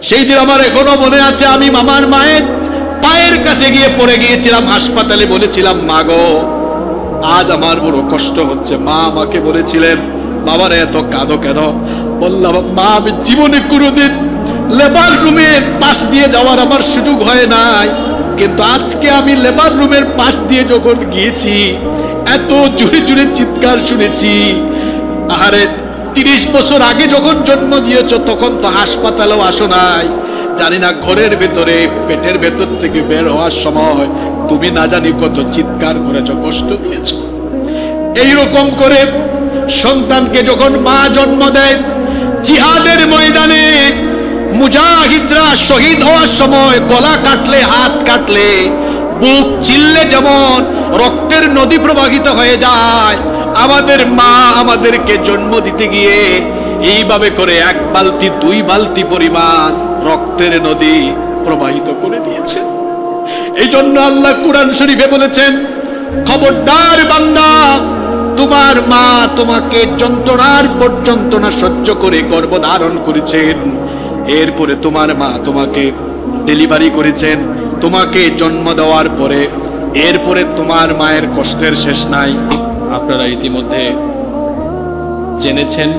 সেই দিন আমার এখনো মনে আছে, আমি মামার মায়ের পায়ের কাছে গিয়ে পড়ে গিয়েছিলাম হাসপাতালে, বলেছিলাম মা গো আজ আমার বড় কষ্ট হচ্ছে। মা আমাকে বলেছিলেন বাবার এত কাঁদো কেন? বললাম মা আমি জীবনে কোনোদিন লেবার রুমের পাশ দিয়ে যাওয়ার আমার সুযোগ হয় নাই, কিন্তু আজকে আমি লেবার রুমের পাশ দিয়ে যখন গিয়েছি এত জোরে জোরে চিৎকার শুনেছি। আরে 30 বছর আগে যখন জন্ম দিয়েছ তখন তো হাসপাতালেও আসো নাই, জানি না ঘরের ভেতরে পেটের ভেতর থেকে বের হওয়ার সময় তুমি না জানি কত চিৎকার করেছ, কষ্ট দিয়েছ। এইরকম করে সন্তানকে যখন মা জন্ম দেয়, জিহাদের ময়দানে মুজাহিদরা শহীদ হওয়ার সময় গলা কাটলে, হাত কাটলে, বুক চিল্লে যেমন রক্তের নদী প্রবাহিত হয়ে যায়, আমাদের মা আমাদেরকে জন্ম দিতে গিয়ে এইভাবে করে 1 বালতি 2 বালতি পরিমাণ রক্তের নদী প্রবাহিত করে দিয়েছে। এই জন্য আল্লাহ কুরআন শরীফে বলেছেন, খবরদার বান্দা, তোমার মা তোমাকে যন্ত্রণার পর যন্ত্রণা সহ্য করে গর্ভধারণ করেছেন, এরপরে তোমার মা তোমাকে ডেলিভারি করেছেন, তোমাকে জন্ম দেওয়ার পরে এরপরে তোমার মায়ের কষ্টের শেষ নাই। আপনারা ইতিমধ্যে জেনেছেন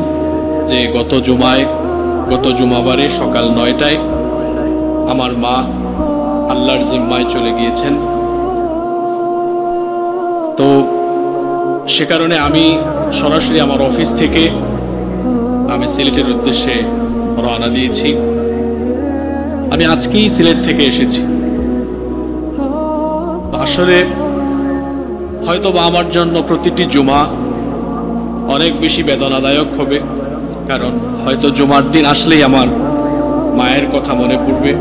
যে গত জুমাবারে সকাল 9টায় আমার মা আল্লাহর জিম্মায় চলে গিয়েছেন। তো সে কারণে আমি সরাসরি আমার অফিস থেকে আমি সিলেটের উদ্দেশ্যে রওনা দিয়েছি। আমি আজকেই সিলেট থেকে এসেছি। আসলে হয়তো বা আমার জন্য প্রতিটি জুমা অনেক বেশি বেদনাদায়ক হবে, কারণ হয়তো জুমার দিন আসলেই আমার মায়ের কথা মনে পড়বে।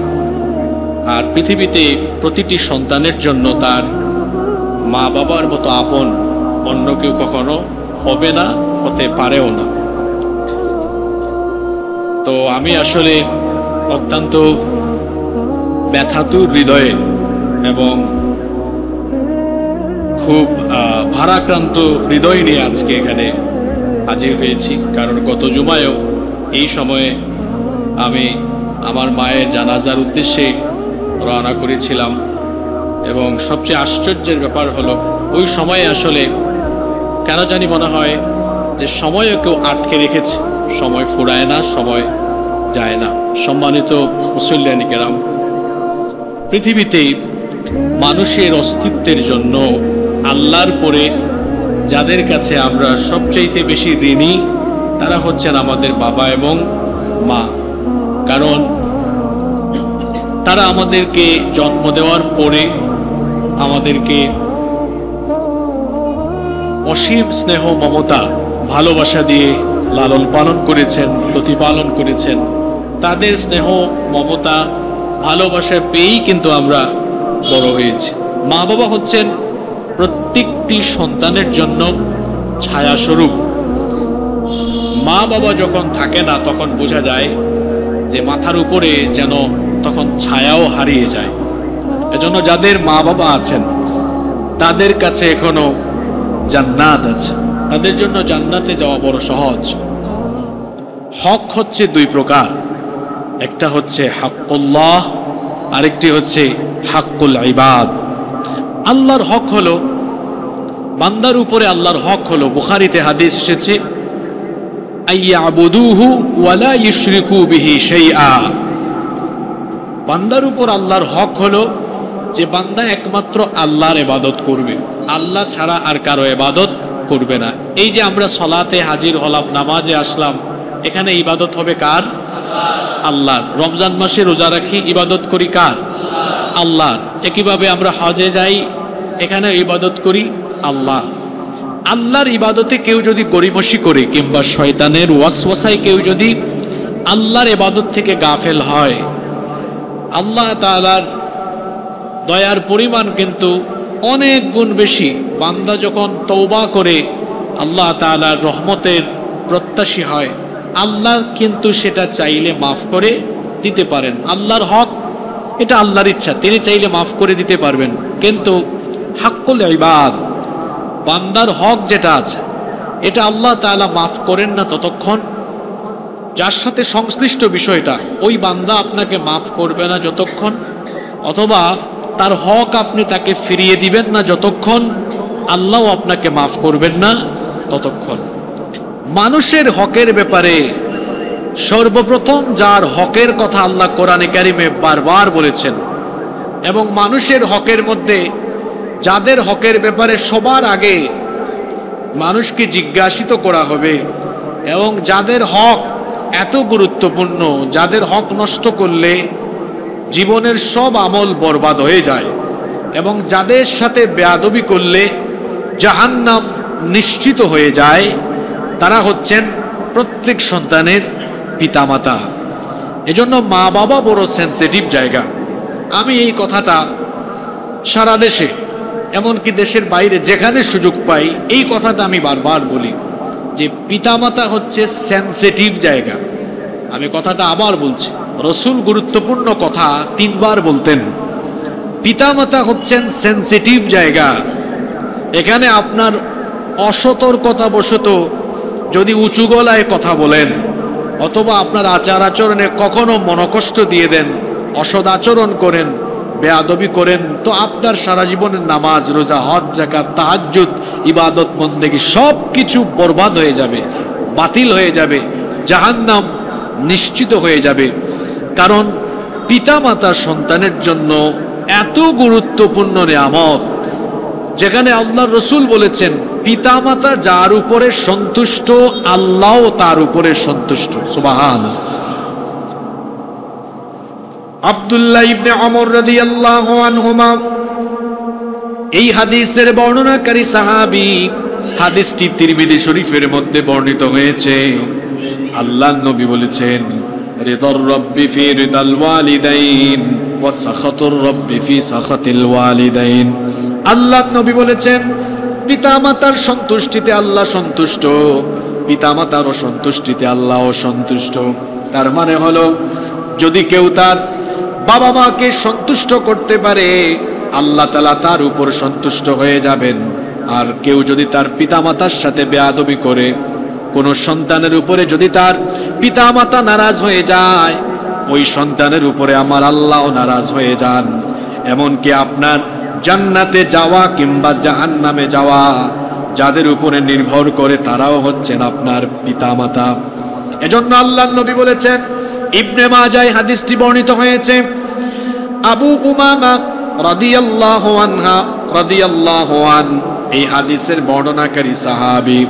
আর পৃথিবীতে প্রতিটি সন্তানের জন্য তার মা বাবার মতো আপন অন্য কেউ কখনো হবে না, হতে পারেও না। তো আমি আসলে অত্যন্ত ব্যথাতুর হৃদয়ে এবং খুব ভারাক্রান্ত হৃদয় নিয়ে আজকে এখানে হাজির হয়েছি, কারণ গত জুমায়ও এই সময়ে আমি আমার মায়ের জানাজার উদ্দেশ্যে রওনা করেছিলাম। এবং সবচেয়ে আশ্চর্যের ব্যাপার হলো ওই সময়ে আসলে কেন জানি মনে হয় যে সময়ও কেউ আটকে রেখেছে, সময় ফুরায় না, সময় যায় না। সম্মানিত মুসল্লিয়ান কেরাম, পৃথিবীতে মানুষের অস্তিত্বের জন্য আল্লাহর পরে যাদের কাছে আমরা সবচাইতে বেশি ঋণী তারা হচ্ছেন আমাদের বাবা এবং মা। কারণ তারা আমাদেরকে জন্ম দেওয়ার পরে আমাদেরকে অসীম স্নেহ মমতা ভালোবাসা দিয়ে লালন পালন করেছেন, প্রতিপালন করেছেন। তাদের স্নেহ মমতা ভালোবাসা পেয়েই কিন্তু আমরা বড় হয়েছি। মা বাবা হচ্ছেন প্রত্যেকটি সন্তানের জন্য ছায়াস্বরূপ। মা বাবা যখন থাকে না তখন বোঝা যায় যে মাথার উপরে যেন তখন ছায়াও হারিয়ে যায়। এজন্য যাদের মা বাবা আছেন তাদের কাছে এখনো জান্নাত আছে, তাদের জন্য জান্নাতে যাওয়া বড় সহজ। হক হচ্ছে 2 প্রকার, একটা হচ্ছে হাক্কুল্লাহ, আরেকটি হচ্ছে হাক্কুল ইবাদ। আল্লাহর হক হলো বান্দার উপরে, আল্লাহর হক হলো বুখারীতে হাদিস এসেছে, আইয়াবুদুহু ওয়ালা ইউশরিকু বিহি শাইআ। বান্দার উপর আল্লাহর হক হলো যে বান্দা একমাত্র আল্লাহর ইবাদত করবে, আল্লাহ ছাড়া আর কারো ইবাদত করবে না। এই যে আমরা সলাতে হাজির হলাম, নামাজে আসলাম, এখানে ইবাদত হবে কার? আল্লাহর। রমজান মাসে রোজা রাখি, ইবাদত করি কার? আল্লাহর। একইভাবে আমরা হজে যাই, এখানে ইবাদত করি আল্লাহ। আল্লাহর ইবাদতে কেউ যদি গরিমসি করে কিংবা শয়তানের ওয়াসওয়াসায় কেউ যদি আল্লাহর ইবাদত থেকে গাফেল হয়, আল্লাহ তাআলার দয়ার পরিমাণ কিন্তু অনেক গুণ বেশি। বান্দা যখন তওবা করে আল্লাহ তাআলার রহমতের প্রত্যাশী হয়, আল্লাহ কিন্তু সেটা চাইলে মাফ করে দিতে পারেন। আল্লাহর হক এটা আল্লাহর ইচ্ছা, তিনি চাইলে মাফ করে দিতে পারবেন। কিন্তু হাক্কুল ইবাদ, বান্দার হক যেটা আছে, এটা আল্লাহ তাআলা মাফ করেন না ততক্ষণ যার সাথে সংশ্লিষ্ট বিষয়টা, ওই বান্দা আপনাকে মাফ করবে না যতক্ষণ, অথবা তার হক আপনি তাকে ফিরিয়ে দিবেন না যতক্ষণ, আল্লাহ আপনাকে মাফ করবেন না ততক্ষণ। মানুষের হকের ব্যাপারে সর্বপ্রথম যার হকের কথা আল্লাহ কোরআনে কারিমে বারবার বলেছেন, এবং মানুষের হকের মধ্যে যাদের হকের ব্যাপারে সবার আগে মানুষকে জিজ্ঞাসিত করা হবে, এবং যাদের হক এত গুরুত্বপূর্ণ, যাদের হক নষ্ট করলে জীবনের সব আমল বরবাদ হয়ে যায়, এবং যাদের সাথে বেয়াদবি করলে জাহান্নাম নিশ্চিত হয়ে যায়, তারা হচ্ছেন প্রত্যেক সন্তানের পিতামাতা। এজন্য মা বাবা বড় সেন্সিটিভ জায়গা। আমি এই কথাটা সারা দেশে, এমনকি দেশের বাইরে যেখানে সুযোগ পাই, এই কথাটা আমি বারবার বলি যে পিতামাতা হচ্ছে সেন্সিটিভ জায়গা। আমি কথাটা আবার বলছি, রসুল গুরুত্বপূর্ণ কথা 3 বার বলতেন। পিতামাতা হচ্ছেন সেন্সিটিভ জায়গা। এখানে আপনার অসতর্কতাবশত যদি উঁচু গলায় কথা বলেন, অথবা আপনার আচার আচরণে কখনো মনকষ্ট দিয়ে দেন, অসৎ আচরণ করেন, বেয়াদবি করেন, তো আপনার সারা জীবনের নামাজ, রোজা, হজ, যাকাত, তাহাজ্জুদ, ইবাদত, বন্দেগী সব কিছু বরবাদ হয়ে যাবে, বাতিল হয়ে যাবে, জাহান্নাম নিশ্চিত হয়ে যাবে। কারণ পিতামাতা সন্তানের জন্য এত গুরুত্বপূর্ণ নিয়ামত, যেখানে আল্লাহর রসুল বলেছেন পিতামাতা যার উপরে সন্তুষ্ট, আল্লাহও তার উপরে সন্তুষ্ট। সুবহানাল্লাহ। আব্দুল্লাহ ইবনে ওমর রাদিয়াল্লাহু আনহুমা এই হাদিসের বর্ণনাকারী সাহাবী। হাদিসটি তিরমিজি শরীফের মধ্যে বর্ণিত হয়েছে। আল্লাহর নবী বলেছেন, রিদার রব্বি ফি রিদাল ওয়ালিদাইন ওয়া সাখাতুর রব্বি ফি সাখাতিল ওয়ালিদাইন। আল্লাহর নবী বলেছেন, পিতামাতার সন্তুষ্টিতে আল্লাহ সন্তুষ্ট, পিতামাতার অসন্তুষ্টিতে আল্লাহ অসন্তুষ্ট। তার মানে হলো, যদি কেউ তার বাবা মাকে সন্তুষ্ট করতে পারে, আল্লাহ তাআলা তার উপর সন্তুষ্ট হয়ে যাবেন। আর কেউ যদি তার পিতামাতার সাথে বেয়াদবি করে, কোনো সন্তানের উপরে যদি তার পিতামাতা নারাজ হয়ে যায়, ওই সন্তানের উপরে আমার আল্লাহও নারাজ হয়ে যান। এমনকি আপনার জান্নাতে যাওয়া কিংবা জাহান্নামে যাওয়া যাদের উপরে নির্ভর করে, তারাও হচ্ছেন আপনার পিতামাতা। এজন্য আল্লাহর নবী বলেছেন, ইবনে মাজাহ হাদিসটি বর্ণিত হয়েছে, আবু উমামা রাদিয়াল্লাহু আনহা রাদিয়াল্লাহু আন এই হাদিসের বর্ণনাকারী সাহাবী,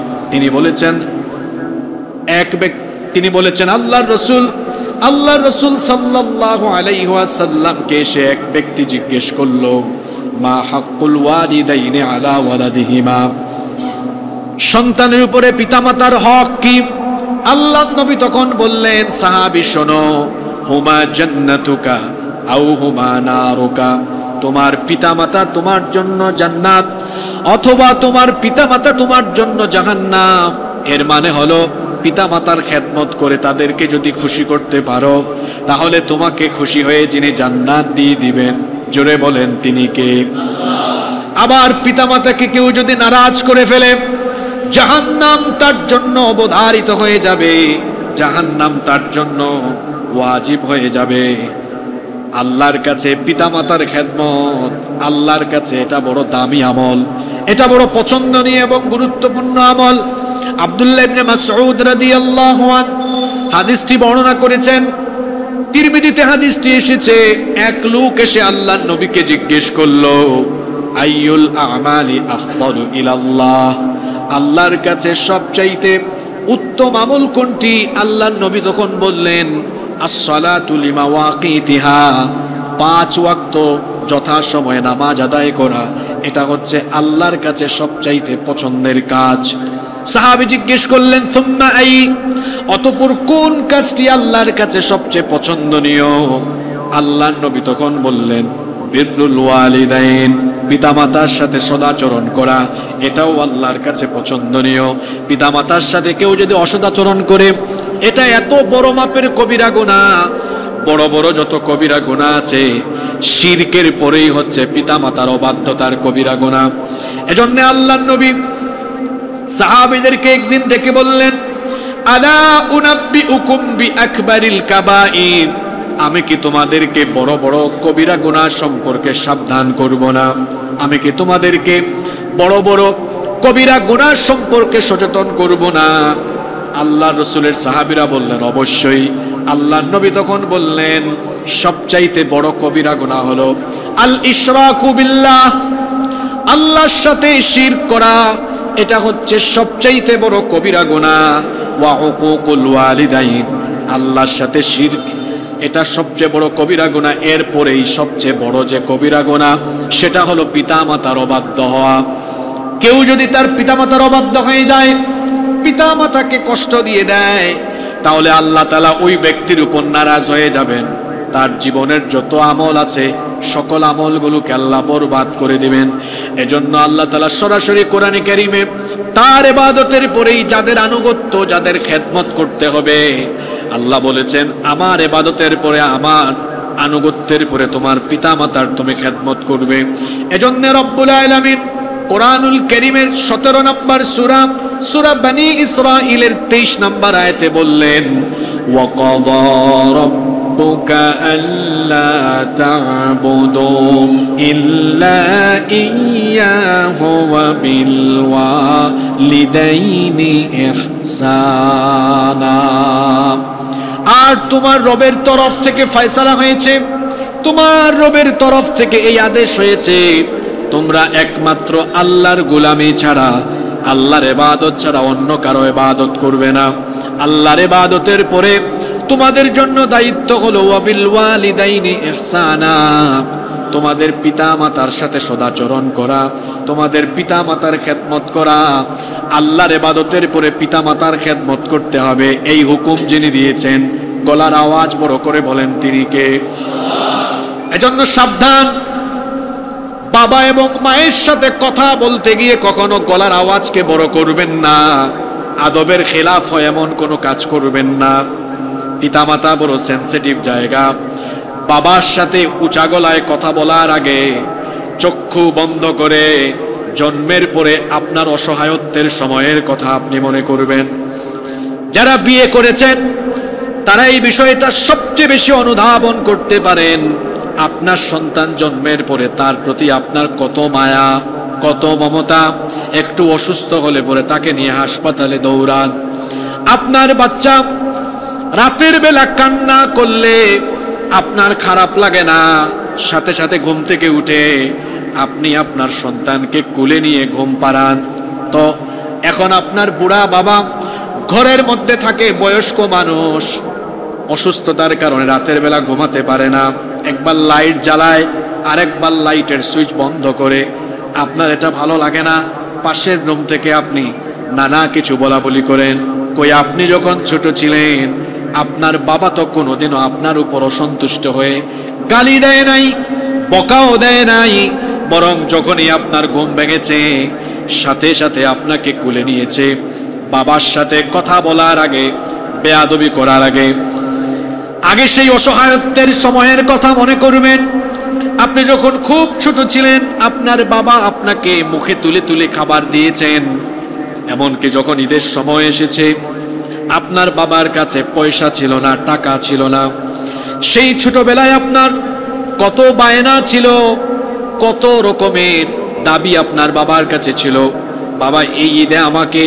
তিনি বলেছেন আল্লাহর রসুল সাল্লাল্লাহু আলাইহি ওয়াসাল্লামকে এসে এক ব্যক্তি জিজ্ঞেস করলো, মা হাক্কুল ওয়ালিদাইনি আলা ওয়ালাদিহিমা, সন্তানের উপরে পিতামাতার হক কি? আল্লাহর নবী তখন বললেন, সাহাবী শোনো, হুমা জান্নাতুকা আও হুমা নারুকা, তোমার পিতামাতা তোমার জন্য জান্নাত, অথবা তোমার পিতামাতা তোমার জন্য জাহান্নাম। এর মানে হলো, পিতামাতার খেদমত করে তাদেরকে যদি খুশি করতে পারো, তাহলে তোমাকে খুশি হয়ে যিনি জান্নাত দিয়ে দিবেন, জোরে বলেন তিনি কে? আবার পিতামাতাকে কেউ যদি নারাজ করে ফেলে, জাহান্নাম তার জন্য অবধারিত হয়ে যাবে, জাহান্নাম তার জন্য ওয়াজিব হয়ে যাবে। আল্লাহর কাছে পিতামাতার খেদমত, আল্লাহর কাছে এটা বড় দামি আমল, এটা বড় পছন্দনীয় এবং গুরুত্বপূর্ণ আমল। আব্দুল্লাহ ইবনে মাসউদ রাদিয়াল্লাহু আনহু হাদিসটি বর্ণনা করেছেন। তিরমিজিতে হাদিসটি এসেছে, এক লোক এসে আল্লাহর নবীকে জিজ্ঞেস করলো, আইয়ুল আমালি আফদালু ইলাল্লাহ, আল্লাহর কাছে সবচাইতে উত্তম আমল কোনটি? আল্লাহর নবী তখন বললেন, as-salatu limawaqiতিহা, 5 ওয়াক্ত যথাসময়ে নামাজ আদায় করা, এটা হচ্ছে আল্লাহর কাছে সবচাইতে পছন্দের কাজ। সাহাবী জিজ্ঞেস করলেন, সুম্মা আই, অতঃপর কোন কাজটি আল্লাহর কাছে সবচেয়ে পছন্দনীয়? আল্লাহর নবী তখন বললেন, বিররুল ওয়ালিদাইন, পিতামাতার সাথে সদাচরণ করা, এটাও আল্লাহর কাছে পছন্দনীয়। পিতামাতার সাথে কেউ যদি অসদাচরণ করে, এটা এত বড় মাপের কবিরা গুনাহ, বড় বড় যত কবিরা গুনাহ আছে, শিরকের পরেই হচ্ছে পিতামাতার অবাধ্যতার কবিরা গুনাহ। এজন্য আল্লাহর নবী সাহাবীদেরকে একদিন ডেকে বললেন, আলা উনাব্বিউকুম বিআকবারিল কাবাইর, আমি কি তোমাদেরকে বড় বড় কবিরা গুনাহ সম্পর্কে সাবধান করব না? আমি কি তোমাদেরকে বড় বড় কবিরা গুনাহ সম্পর্কে সচেতন করব না? আল্লাহ রসুলের সাহাবীরা বললেন অবশ্যই। আল্লাহ নবী তখন বললেন সবচাইতে বড় কবিরা গুনাহ হলো আল ইশরাকু বিল্লাহ, আল্লাহর সাথে শিরক করা, এটা হচ্ছে সবচাইতে বড় কবিরা গুনাহ। ওয়া উকুকুল ওয়ালিদাইন, আল্লাহর সাথে শিরক, এটা সবচেয়ে বড় কবিরা গুনাহ। এরপরেই সবচেয়ে বড় যে কবিরা গুনাহ সেটা হলো পিতামাতার অবাধ্য হওয়া। কেউ যদি তার পিতামাতার অবাধ্য হয়ে যায়, পিতামাতাকে কষ্ট দিয়ে দেয়, তাহলে আল্লাহ তাআলা ওই ব্যক্তির উপর নারাজ হয়ে যাবেন। তার জীবনের যত আমল আছে সকল আমলগুলোকে আল্লাহ বরবাদ করে দিবেন। এজন্য আল্লাহ তাআলা সরাসরি কোরআনে কারীমে তার ইবাদতের পরেই যাদের আনুগত্য, যাদের খেদমত করতে হবে, আল্লাহ বলেছেন আমার ইবাদতের পরে, আমার আনুগত্যের পরে তোমার পিতামাতার তুমি খেদমত করবে। এজন্য রব্বুল আলামিন কোরআনুল কারীমের 17 নম্বর সূরা, সূরা বনী ইসরাঈলের 23 নম্বর আয়াতে বললেন ওয়া ক্বাদা রাব্বুকা আল্লা তা'বুদু ইল্লা ইয়্যাহু ওয়া বিল ওয়ালিদাইনি ইহসানা। আর তোমার রবের তরফ থেকে ফয়সালা হয়েছে, তোমার রবের তরফ থেকে এই আদেশ হয়েছে তোমরা একমাত্র আল্লাহর গোলামি ছাড়া, আল্লাহর ইবাদত ছাড়া অন্য কারো ইবাদত করবে না। আল্লাহর ইবাদতের পরে তোমাদের জন্য দায়িত্ব হলো ওয়াবিল ওয়ালিদাইনি ইহসানা, তোমাদের পিতামাতার সাথে সদাচরণ করা, তোমাদের পিতামাতার খেদমত করা। আল্লাহর ইবাদতের পরে পিতামাতার খেদমত করতে হবে, এই হুকুম যিনি দিয়েছেন, গলার আওয়াজ বড় করে বলেন তিনি কে? এজন্য সাবধান, বাবা এবং মায়ের সাথে কথা বলতে গিয়ে কখনো গলার আওয়াজকে বড় করবেন না, আদবের খেলাফ হয় এমন কোনো কাজ করবেন না। পিতামাতা বড় সেনসিটিভ জায়গা। বাবার সাথে উঁচা গলায় কথা বলার আগে চক্ষু বন্ধ করে জন্মের পরে আপনার অসহায়ত্বের সময়ের কথা আপনি মনে করবেন। যারা বিয়ে করেছেন তারা এই বিষয়টা সবচেয়ে বেশি অনুধাবন করতে পারেন। আপনার সন্তান জন্মের পরে তার প্রতি আপনার কত মায়া, কত মমতা। একটু অসুস্থ হলে পরে তাকে নিয়ে হাসপাতালে দৌড়ান। আপনার বাচ্চা রাতের বেলা কান্না করলে আপনার খারাপ লাগে না, সাথে সাথে ঘুম থেকে উঠে আপনি আপনার সন্তানকে কোলে নিয়ে ঘুম পাড়ান। তো এখন আপনার বুড়া বাবা ঘরের মধ্যে থাকে, বয়স্ক মানুষ, অসুস্থতার কারণে রাতের বেলা ঘুমাতে পারে না, একবার লাইট জ্বালায় আরেকবার লাইটের সুইচ বন্ধ করে। আপনার এটা ভালো লাগে না, পাশের রুম থেকে আপনি নানা কিছু বলা বলি করেন। কই আপনি যখন ছোট ছিলেন আপনার বাবা তো কোনোদিনও আপনার উপর অসন্তুষ্ট হয়ে গালি দেয় নাই, বকাও দেয় নাই, বরং যখনই আপনার ঘুম ভেঙেছে সাথে সাথে আপনাকে কোলে নিয়েছে। বাবার সাথে কথা বলার আগে, বেয়াদবি করার আগে সেই অসহায়ত্বের সময়ের কথা মনে করবেন। আপনি যখন খুব ছোট ছিলেন আপনার বাবা আপনাকে মুখে তুলে তুলে খাবার দিয়েছেন। এমনকি যখন ঈদের সময় এসেছে আপনার বাবার কাছে পয়সা ছিল না, টাকা ছিল না, সেই ছোটবেলায় আপনার কত বায়না ছিল, কত রকমের দাবি আপনার বাবার কাছে ছিল। বাবা এই ঈদে আমাকে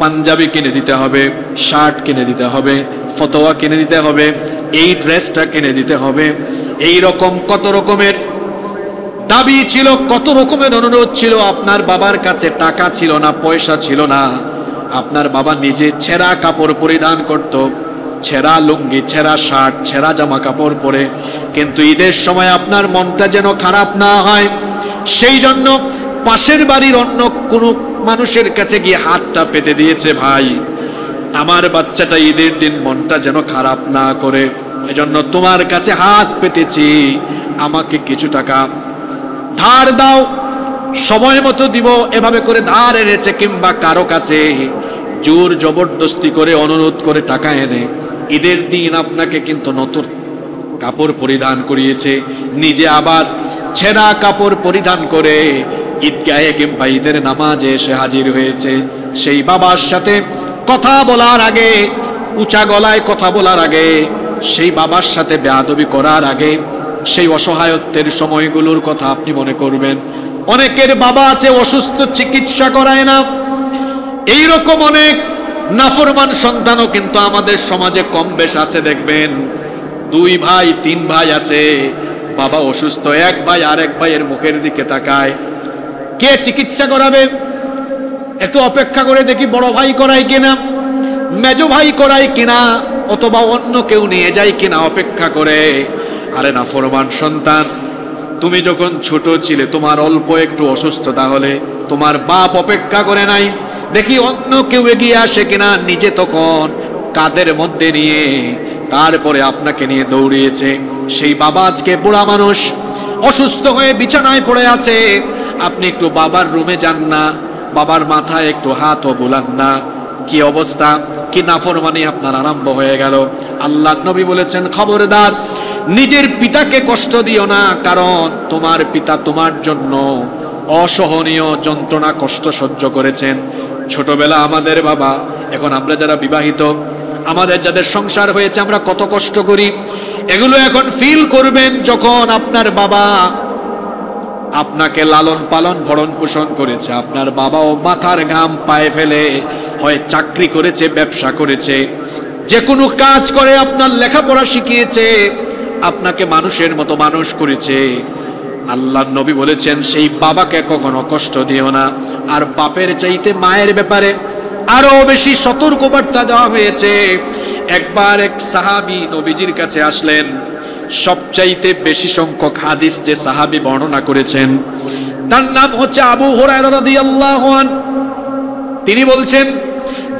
পাঞ্জাবি কিনে দিতে হবে, শার্ট কিনে দিতে হবে, ফতোয়া কিনে দিতে হবে, এই ড্রেসটা কিনে দিতে হবে। এই রকম কত রকমের দাবি ছিল, কত রকমের অনুরোধ ছিল। আপনার বাবার কাছে টাকা ছিল না, পয়সা ছিল না। আপনার বাবা নিজে ছেঁড়া কাপড় পরিধান করত, ছেঁড়া লুঙ্গি, ছেঁড়া শার্ট, ছেঁড়া জামা কাপড় পরে। কিন্তু ঈদের সময় আপনার মনটা যেন খারাপ না হয় সেই জন্য পাশের বাড়ির অন্য কোনো মানুষের কাছে গিয়ে হাতটা পেতে দিয়েছে, ভাই আমার বাচ্চাটা ঈদের দিন মনটা যেন খারাপ না করে, এজন্য তোমার কাছে হাত পেতেছি, আমাকে কিছু টাকা ধার দাও, সময় মতো দিব। এভাবে করে ধার এনেছে, কিংবা কারো কাছে জোর জবরদস্তি করে অনুরোধ করে টাকা এনে ঈদের দিন আপনাকে কিন্তু নতুন কাপড় পরিধান করিয়েছে, নিজে আবার ছেঁড়া কাপড় পরিধান করে ঈদগাহে কিংবা ঈদের নামাজে এসে হাজির হয়েছে। সেই বাবার সাথে কথা বলার আগে, উঁচা গলায় কথা বলার আগে, সেই বাবার সাথে বেয়াদবি করার আগে সেই অসহায়ত্বের সময়গুলোর কথা আপনি মনে করবেন। অনেকের বাবা আছে অসুস্থ, চিকিৎসা করায় না। এইরকম অনেক নাফরমান সন্তানও কিন্তু আমাদের সমাজে কম বেশ আছে। দেখবেন 2 ভাই 3 ভাই আছে, বাবা অসুস্থ, এক ভাই আরেক ভাইয়ের মুখের দিকে তাকায়, কে চিকিৎসা করাবে? একটু অপেক্ষা করে দেখি বড় ভাই করায় কিনা, মেজো ভাই করায় কিনা, অথবা অন্য কেউ নিয়ে যায় কিনা অপেক্ষা করে। আরে নাফরমান সন্তান, তুমি যখন ছোট ছিলে তোমার অল্প একটু অসুস্থতা হলে তোমার বাপ অপেক্ষা করে নাই দেখি অন্য কেউ এগিয়ে আসে কিনা, নিজে তখন কাঁধের মধ্যে নিয়ে তারপরে আপনাকে নিয়ে দৌড়িয়েছে। সেই বাবা আজকে বুড়া মানুষ, অসুস্থ হয়ে বিছানায় পড়ে আছে, আপনি একটু বাবার রুমে যান না, বাবার মাথায় একটু হাতও বুলান না। কি অবস্থা, কি নাফরমানি আপনার আরম্ভ হয়ে গেল। আল্লাহর নবী বলেছেন, খবরদার নিজের পিতাকে কষ্ট দিও না, কারণ তোমার পিতা তোমার জন্য অসহনীয় যন্ত্রণা কষ্ট সহ্য করেছেন। ছোটবেলা আমাদের বাবা, এখন আমরা যারা বিবাহিত, আমাদের যাদের সংসার হয়েছে, আমরা কত কষ্ট করি, এগুলো এখন ফিল করবেন যখন আপনার বাবা আপনাকে লালন পালন ভরণ পোষণ করেছে। আপনার বাবাও মাথার ঘাম পায়ে ফেলে হয় চাকরি করেছে, ব্যবসা করেছে, যে কোনো কাজ করে আপনার লেখাপড়া শিখিয়েছে, আপনাকে মানুষের মতো মানুষ করেছে। আল্লাহর নবী বলেছেন, সেই বাবাকে কখনো কষ্ট দিও না। আর বাপের চাইতে মায়ের ব্যাপারে আরো বেশি সতর্কবার্তা দেওয়া হয়েছে। একবার এক সাহাবী নবীজির কাছে আসলেন, সবচাইতে বেশি সংখ্যক হাদিস যে সাহাবী বর্ণনা করেছেন তার নাম হচ্ছে আবু হুরায়রা রাদিয়াল্লাহু আনহু। তিনি বলছেন,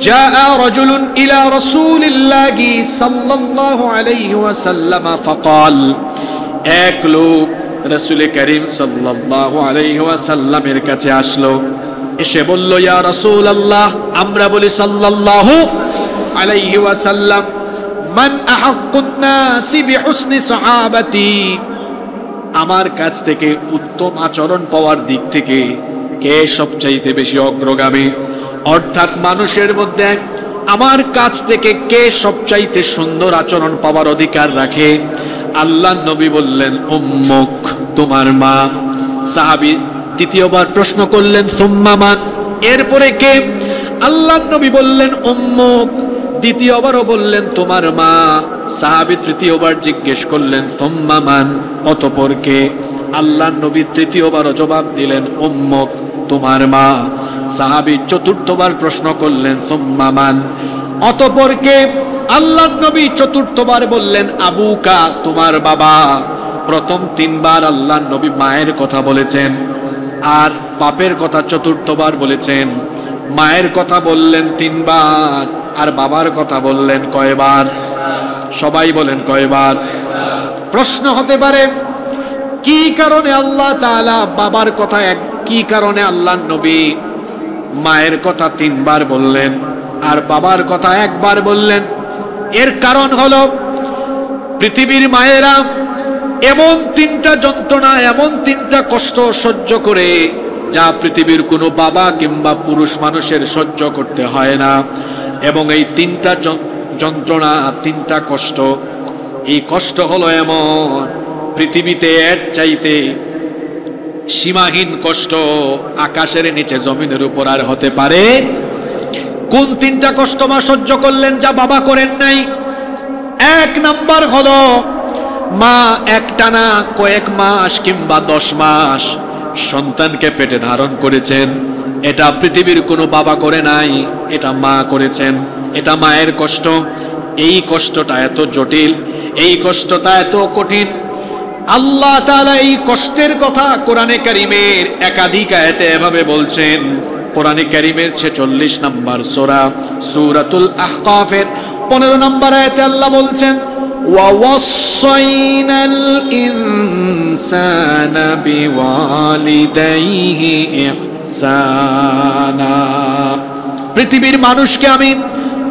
জাআ রাজুলুন ইলা রাসূলিল্লাহি সাল্লাল্লাহু আলাইহি ওয়াসাল্লাম ফাকাল, এক লোক রাসূল করিম সাল্লাল্লাহু আলাইহি ওয়াসাল্লামের কাছে আসলো, এসে বলল, ইয়া রাসূলুল্লাহ, আমরা বলি সাল্লাল্লাহু আলাইহি ওয়াসাল্লাম, মান আহাক্কুন নাসি বিহুসনি সাহাবাতি, আমার কাছ থেকে উত্তম আচরণ পাওয়ার দিক থেকে কে সবচাইতে বেশি অগ্রগামী? অর্থাৎ মানুষের মধ্যে আমার কাছ থেকে কে সবচাইতে সুন্দর আচরণ পাওয়ার অধিকার রাখে? আল্লাহর নবী বললেন, উম্মুক, তোমার মা। সাহাবী দ্বিতীয়বার প্রশ্ন করলেন, সুম্মা মান, এরপরে কে? আল্লাহর নবী বললেন, উম্মুক। দ্বিতীয়বারও বললেন, তোমার মা। সাহাবী তৃতীয়বার জিজ্ঞেস করলেন, সুম্মা মান, অতঃপর কে? আল্লাহর নবী তৃতীয়বারও জবাব দিলেন, উম্মুক, তোমার মা। সাহাবী চতুর্থবার প্রশ্ন করলেন, সুম্মা মান, অতঃপর কে? আল্লাহর নবী চতুর্থবার বললেন, আবুকা, তোমার বাবা। প্রথম 3 বার আল্লাহর নবী মায়ের কথা বলেছেন, আর বাপের কথা চতুর্থবার বলেছেন। মায়ের কথা বললেন 3 বার, আর বাবার কথা বললেন কয়বার? সবাই বলেন কয়বার? প্রশ্ন হতে পারে, কি কারণে আল্লাহ তাআলা বাবার কথা কি কারণে আল্লাহর নবী মায়ের কথা 3 বার বললেন আর বাবার কথা 1 বার বললেন? এর কারণ হলো, পৃথিবীর মায়েরা এমন 3টা যন্ত্রণা, এমন 3টা কষ্ট সহ্য করে যা পৃথিবীর কোনো বাবা কিংবা পুরুষ মানুষের সহ্য করতে হয় না। এবং এই 3টা যন্ত্রণা, 3টা কষ্ট, এই কষ্ট হলো এমন, পৃথিবীতে এর চাইতে সীমাহীন কষ্ট আকাশের নিচে জমিনের উপর আর হতে পারে? কোন 3টা কষ্ট মা সহ্য করলেন যা বাবা করেন নাই? 1 নাম্বার হলো, মা একটানা কয়েক মাস কিংবা 10 মাস সন্তানকে পেটে ধারণ করেছেন। এটা পৃথিবীর কোনো বাবা করে নাই, এটা মা করেছেন। এটা মায়ের কষ্ট। এই কষ্টটা এত জটিল, এই কষ্টটা এত কঠিন। আল্লাহ তাআলা এই কষ্টের কথা কোরআনে কারীমের একাধিক আয়াতে এভাবে বলছেন। কোরআনে কারীমের 46 নম্বর সূরা সূরাতুল আহকাফের 15 নম্বর আয়াতে আল্লাহ বলছেন, ওয়া ওয়াসাইনাল ইনসানা বিওয়ালিদাইহি ইহসানা, পৃথিবীর মানুষকে আমি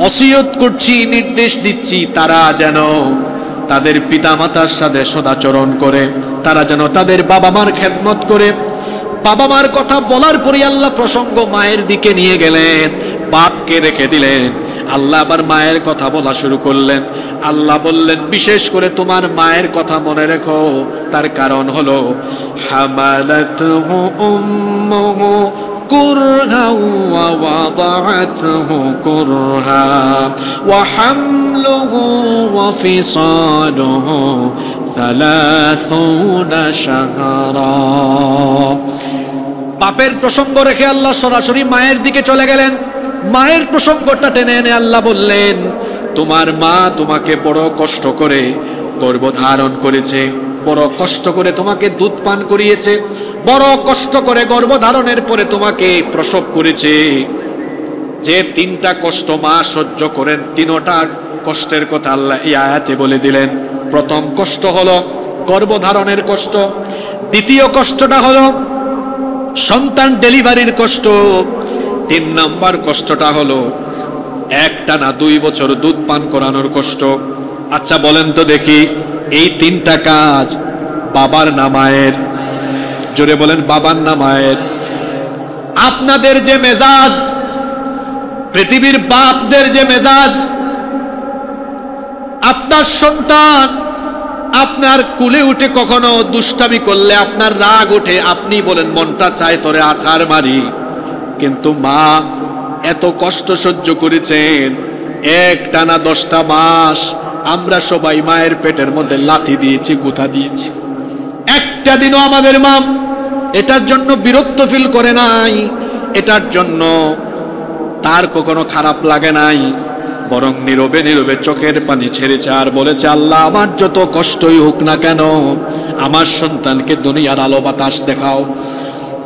ওসিয়ত করছি, নির্দেশ দিচ্ছি, তারা যেন তাদের পিতামাতার সাথে সদাচরণ করে, তারা যেন তাদের বাবা মার খেদমত করে। বাবা মার কথা বলার পরে আল্লাহ প্রসঙ্গ মায়ের দিকে নিয়ে গেলেন, বাপকে রেখে দিলেন। আল্লাহ আবার মায়ের কথা বলা শুরু করলেন। আল্লাহ বললেন, বিশেষ করে তোমার মায়ের কথা মনে রেখো। তার কারণ হলো হামালাতহু উম্মুহু কুরহা ওয়া ওয়াদাআতহু কুরহা ওয়া হামলুহু ওয়া ফিসালুহু 30 শাহরা। বাপের প্রসঙ্গ রেখে আল্লাহ সরাসরি মায়ের দিকে চলে গেলেন। মায়ের প্রসঙ্গটা টেনে এনে আল্লাহ বললেন, তোমার মা তোমাকে বড় কষ্ট করে গর্ভধারণ করেছে, বড় কষ্ট করে তোমাকে দুধ পান করিয়েছে, বড় কষ্ট করে গর্ভধারণের পরে তোমাকে প্রসব করেছে। যে 3টা কষ্ট মা সহ্য করেন, 3টা কষ্টের কথা আল্লাহ এই আয়াতে বলে দিলেন। প্রথম কষ্ট হলো গর্ভধারণের কষ্ট, দ্বিতীয় কষ্টটা হলো সন্তান ডেলিভারির কষ্ট, 3 নম্বর কষ্টটা হলো একটানা 2 বছর দুধ পান করানোর কষ্ট। আচ্ছা বলেন তো দেখি, এই 3টা কাজ বাবার না মায়ের? জোরে বলেন, বাবার না মায়ের? আপনাদের যে মেজাজ, পৃথিবীর বাপদের যে মেজাজ, আপনার সন্তান আপনার কুলে উঠে কখনো দুষ্টামি করলে আপনার রাগ ওঠে, আপনি বলেন মনটা চায় তোরে আছাড় মারি। কিন্তু মা এত কষ্ট সহ্য করেছেন, একটানা 10টা মাস আমরা সবাই মায়ের পেটের মধ্যে লাথি দিয়েছি, গুঁতা দিয়েছি। একটা দিনও আমাদের মা এটার জন্য বিরক্ত ফিল করে নাই, এটার জন্য তার কখনো খারাপ লাগে নাই, বরং নীরবে নীরবে চোখের পানি ছেড়েছে আর বলেছে, আল্লাহ আমার যত কষ্টই হোক না কেন আমার সন্তানকে দুনিয়ার আলো বাতাস দেখাও।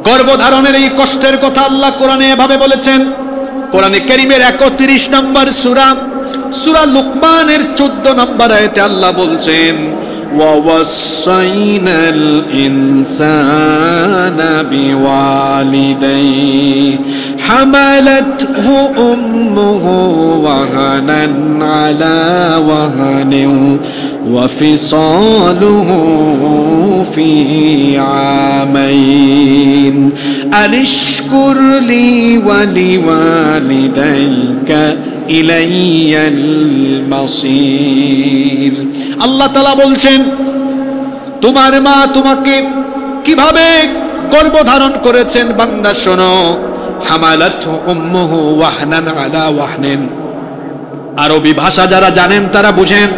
গর্ভধারণের এই কষ্টের কথা আল্লাহ কোরআনে এভাবে বলেছেন। কোরআনে কারীমের 31 নম্বর সূরা, সূরা লুকমানের 14 নম্বর আয়াতে আল্লাহ বলছেন, وَوَصَّيْنَا الْإِنسَانَ بِوَالِدَيْهِ حَمَلَتْهُ أُمُّهُ وَهَنًا عَلَى وَهَنٍ وَفِصَالُهُ فِي عَامَيْنِ أَنِ اشْكُرْ لِي وَلِوَالِدَيْكَ ইলাইয়াল মাসির। আল্লাহ তাআলা বলছেন, তোমার মা তোমাকে কিভাবে গর্ভধারণ করেছেন বান্দা শোনো। হামালাতহু উম্মুহু ওয়াহনান আলা ওয়াহনিন। আরবি ভাষা যারা জানেন তারা বুঝেন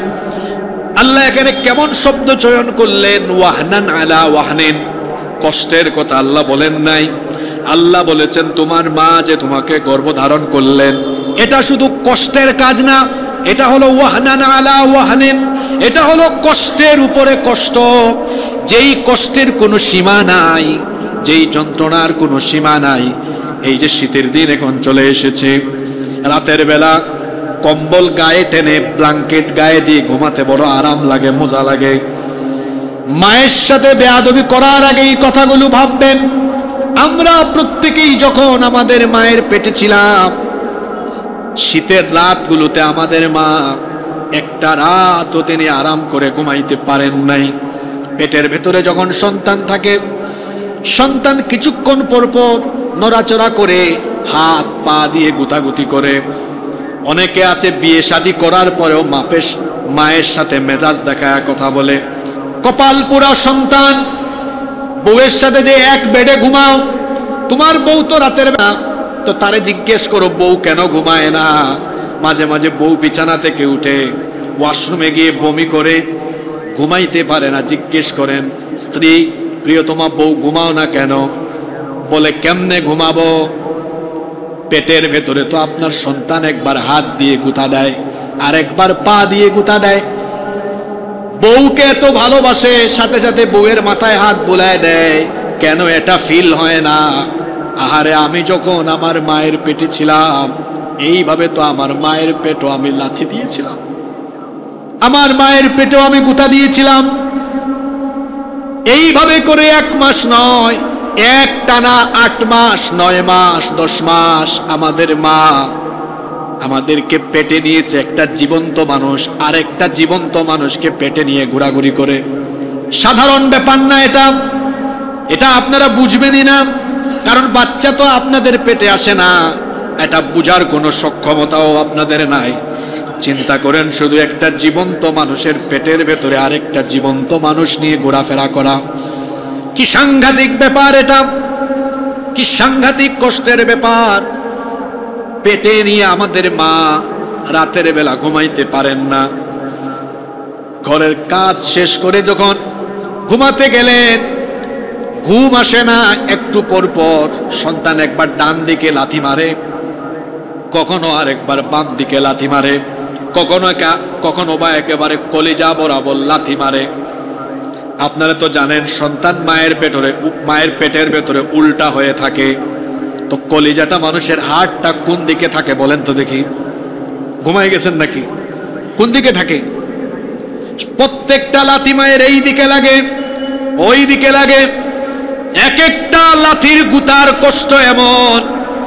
আল্লাহ এখানে কেমন শব্দ চয়ন করলেন। ওয়াহনান আলা ওয়াহনিন, কষ্টের কথা আল্লাহ বলেন নাই। আল্লাহ বলেছেন তোমার মা যে তোমাকে গর্ভধারণ করলেন, এটা শুধু কষ্টের কাজ না, এটা হলো ওয়াহনান আলা ওয়াহনিন, এটা হলো কষ্টের উপরে কষ্ট, যেই কষ্টের কোনো সীমা নাই, যেই যন্ত্রণার কোনো সীমা নাই। এই যে শীতের দিন এখন চলে এসেছে, রাতের বেলা কম্বল গায়ে টেনে ব্ল্যাঙ্কেট গায়ে দিয়ে ঘুমাতে বড় আরাম লাগে, মজা লাগে। মায়ের সাথে বেয়াদবি করার আগে এই কথাগুলো ভাববেন। আমরা প্রত্যেকেই যখন আমাদের মায়ের পেটে ছিলাম, শীতের রাতগুলোতে আমাদের মা একটা রাতও তিনি আরাম করে ঘুমাইতে পারেন নাই। পেটের ভেতরে যখন সন্তান থাকে, সন্তান কিছুক্ষণ পর পর নড়াচড়া করে, হাত পা দিয়ে গুতাগুতি করে। অনেকে আছে বিয়ে শাদী করার পরেও মায়ের সাথে মেজাজ দেখায় কথা বলে। কপাল পোড়া সন্তান, বউয়ের সাথে যে এক বেডে ঘুমাও, তোমার বউ তো রাতের বেলা, তো তারে জিজ্ঞেস করো বউ কেন ঘুমায় না। মাঝে মাঝে বউ বিছানা থেকে উঠে ওয়াশরুমে গিয়ে বমি করে, ঘুমাইতে পারে না। জিজ্ঞেস করেন স্ত্রী, প্রিয়তমা বউ ঘুমাও না কেন? বলে কেমনে ঘুমাবো, পেটের ভেতরে তো আপনার সন্তান একবার হাত দিয়ে গুঁতা দেয় আর একবার পা দিয়ে গুঁতা দেয়। বউকে এত ভালোবাসে, সাথে সাথে বউয়ের মাথায় হাত বোলায় দেয়, কেন এটা ফিল হয় না? আহারে, আমি যখন আমার মায়ের পেটে ছিলাম, এইভাবে তো আমার মায়ের পেটও আমি লাথি দিয়েছিলাম, আমার মায়ের পেটেও আমি গুঁতা দিয়েছিলাম। এইভাবে করে 1 মাস নয়, এক টানা 8 মাস, 9 মাস, 10 মাস আমাদের মা আমাদেরকে পেটে নিয়েছে। একটা জীবন্ত মানুষ আর একটা জীবন্ত মানুষকে পেটে নিয়ে ঘোরাঘুরি করে। সাধারণ ব্যাপার না এটা, এটা আপনারা বুঝবেনই না, কারণ বাচ্চা তো আপনাদের পেটে আসে না, এটা বুঝার কোনো সক্ষমতাও আপনাদের নাই। চিন্তা করেন, শুধু একটা জীবন্ত মানুষের পেটের ভেতরে আরেকটা জীবন্ত মানুষ নিয়ে ঘোরাফেরা করা, কি সাংঘাতিক ব্যাপার এটা, কি সাংঘাতিক কষ্টের ব্যাপার। পেটে নিয়ে আমাদের মা রাতের বেলা ঘুমাইতে পারেন না। ঘরের কাজ শেষ করে যখন ঘুমাতে গেলেন, ঘুম আসে না। একটু পর পর সন্তান একবার ডান দিকে লাথি মারে, কখনো আরেকবার বাম দিকে লাথি মারে, কখনো বা একেবারে কলিজা বরাবর লাথি মারে। আপনারা তো জানেন, সন্তান মায়ের পেটের ভেতরে উল্টা হয়ে থাকে। তো কলিজাটা, মানুষের হাড়টা কোন দিকে থাকে বলেন তো দেখি? ঘুমাই গেছেন নাকি? কোন দিকে থাকে? প্রত্যেকটা লাথি মায়ের এই দিকে লাগে, ওই দিকে লাগে। এক একটা লাথির গুতার কষ্ট এমন,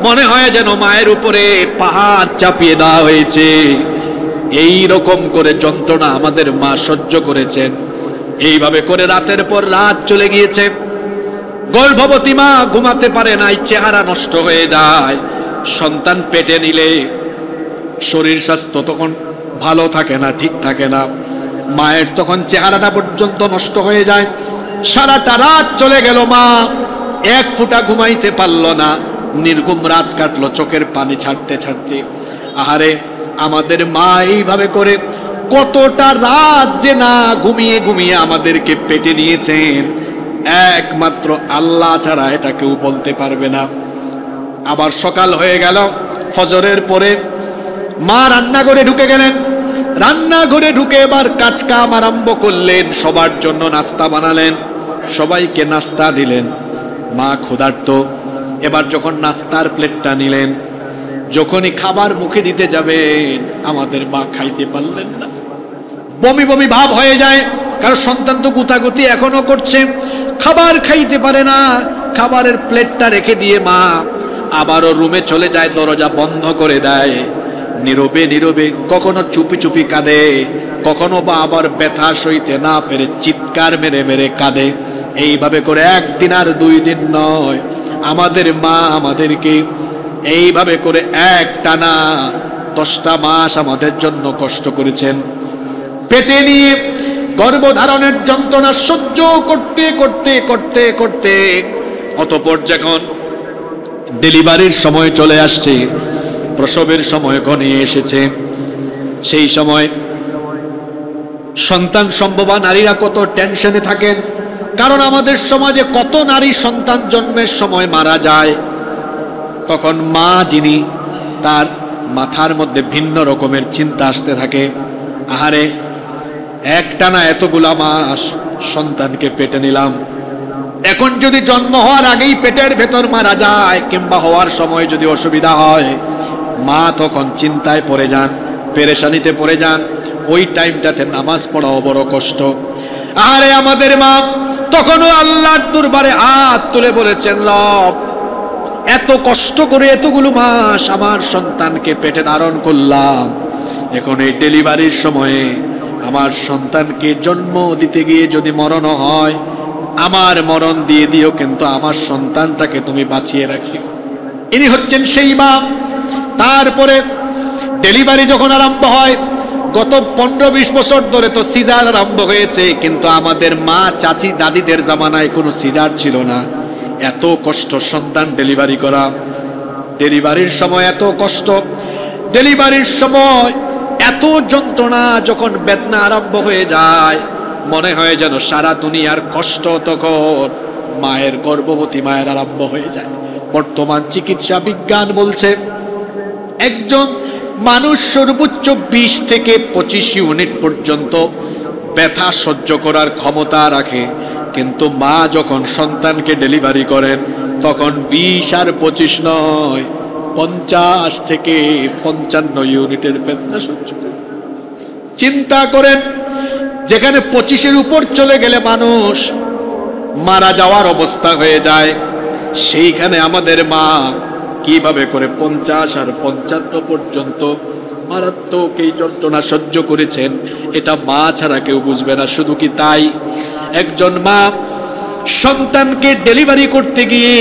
মনে হয় যেন মায়ের উপরে পাহাড় চাপিয়ে দেওয়া হয়েছে। এই রকম করে যন্ত্রণা আমাদের মা সহ্য করেছেন। এইভাবে করে রাতের পর রাত চলে গিয়েছে। গর্ভবতী মা ঘুমাতে পারে নাই, চেহারা নষ্ট হয়ে যায়। সন্তান পেটে নিলে শরীর স্বাস্থ্য তখন ভালো থাকে না, ঠিক থাকে না। মায়ের তখন চেহারাটা পর্যন্ত নষ্ট হয়ে যায়। সারাটা রাত চলে গেল, মা এক ফোঁটা ঘুমাইতে পারল না। নির্ঘুম রাত কাটলো চোখের পানি ছাড়তে ছাড়তে। আহারে, আমাদের মা এইভাবে করে কতটা রাত যে না ঘুমিয়ে ঘুমিয়ে আমাদেরকে পেটে নিয়েছেন, একমাত্র আল্লাহ ছাড়া এটা কেউ বলতে পারবে না। আবার সকাল হয়ে গেল, ফজরের পরে মা রান্নাঘরে ঢুকে গেলেন। রান্নাঘরে ঢুকে এবার কাজ কাম আরম্ভ করলেন। সবার জন্য নাস্তা বানালেন, সবাইকে নাস্তা দিলেন। মা ক্ষুধার্ত। এবার যখন নাস্তার প্লেটটা নিলেন, যখনই খাবার মুখে দিতে যাবেন, আমাদের মা খাইতে পারলেন না। বমি বমি ভাব হয়ে যায়, কারণ সন্তান তো গুতাগুতি এখনো করছে, খাবার খাইতে পারে না। খাবারের প্লেটটা রেখে দিয়ে মা আবারও রুমে চলে যায়, দরজা বন্ধ করে দেয়। নীরবে নীরবে, কখনো চুপি চুপি কাঁদে, কখনো বা আবার ব্যথা সইতে না পেরে চিৎকার মেরে মেরে কাঁদে। এইভাবে করে একদিন আর 2 দিন নয়, আমাদের মা আমাদেরকে এইভাবে করে একটানা 10টা মাস আমাদের জন্য কষ্ট করেছেন। পেটে নিয়ে গর্ভধারণের যন্ত্রণা সহ্য করতে করতে করতে করতে অতঃপর যখন ডেলিভারির সময় চলে আসছে, প্রসবের সময় ঘনিয়ে এসেছে, সেই সময় সন্তান সম্ভবা নারীরা কত টেনশনে থাকেন। কারণ আমাদের সমাজে কত নারী সন্তান জন্মের সময় মারা যায়। তখন মা যিনি, তার মাথার মধ্যে ভিন্ন রকমের চিন্তা আসতে থাকে। আহারে, একটানা এতগুলা মাস সন্তানকে পেটে নিলাম, এখন যদি জন্ম হওয়ার আগেই পেটের ভেতর মারা যায়, কিংবা হওয়ার সময় যদি অসুবিধা হয়, মা তখন চিন্তায় পড়ে যান, পেরেশানিতে পড়ে যান। ওই টাইমটাতে নামাজ পড়াও বড় কষ্ট। আরে আমাদের মা তখনও আল্লাহর দরবারে হাত তুলে বলেছেন, রব, এত কষ্ট করে এতগুলো মাস আমার সন্তানকে পেটে ধারণ করলাম, এখন এই ডেলিভারির সময়ে আমার সন্তানকে জন্ম দিতে গিয়ে যদি মরণ হয়, আমার মরণ দিয়ে দিও, কিন্তু আমার সন্তানটাকে তুমি বাঁচিয়ে রাখিও। ইনি হচ্ছেন সেই মা। তারপরে ডেলিভারি যখন আরম্ভ হয়, গত 15-20 বছর ধরে তো সিজার আরম্ভ হয়েছে, কিন্তু আমাদের মা, চাচি, দাদিদের জামানায় কোনো সিজার ছিল না। এত কষ্ট সন্তান ডেলিভারি করা, ডেলিভারির সময় এত কষ্ট, ডেলিভারির সময় এত যন্ত্রণা, যখন বেদনা আরম্ভ হয়ে যায়, মনে হয় যেন সারা দুনিয়ার কষ্ট তখন মায়ের, গর্ভবতী মায়ের আরম্ভ হয়ে যায়। বর্তমান চিকিৎসা বিজ্ঞান বলছে একজন মানুষ সর্বোচ্চ 20 থেকে 25 ইউনিট পর্যন্ত ব্যথা সহ্য করার ক্ষমতা রাখে, কিন্তু মা যখন সন্তানকে ডেলিভারি করেন তখন 20 আর 25 নয়, 50 থেকে 55 ইউনিটের ব্যথা সহ্য করেন। চিন্তা করেন, যেখানে 25-এর উপর চলে গেলে মানুষ মারা যাওয়ার অবস্থা হয়ে যায়, সেইখানে আমাদের মা কিভাবে করে 50 আর 55 পর্যন্ত মারাত্মক এই যন্ত্রণা সহ্য করেছেন, এটা মা ছাড়া কেউ বুঝবে না। শুধু কি তাই, একজন মা সন্তানকে ডেলিভারি করতে গিয়ে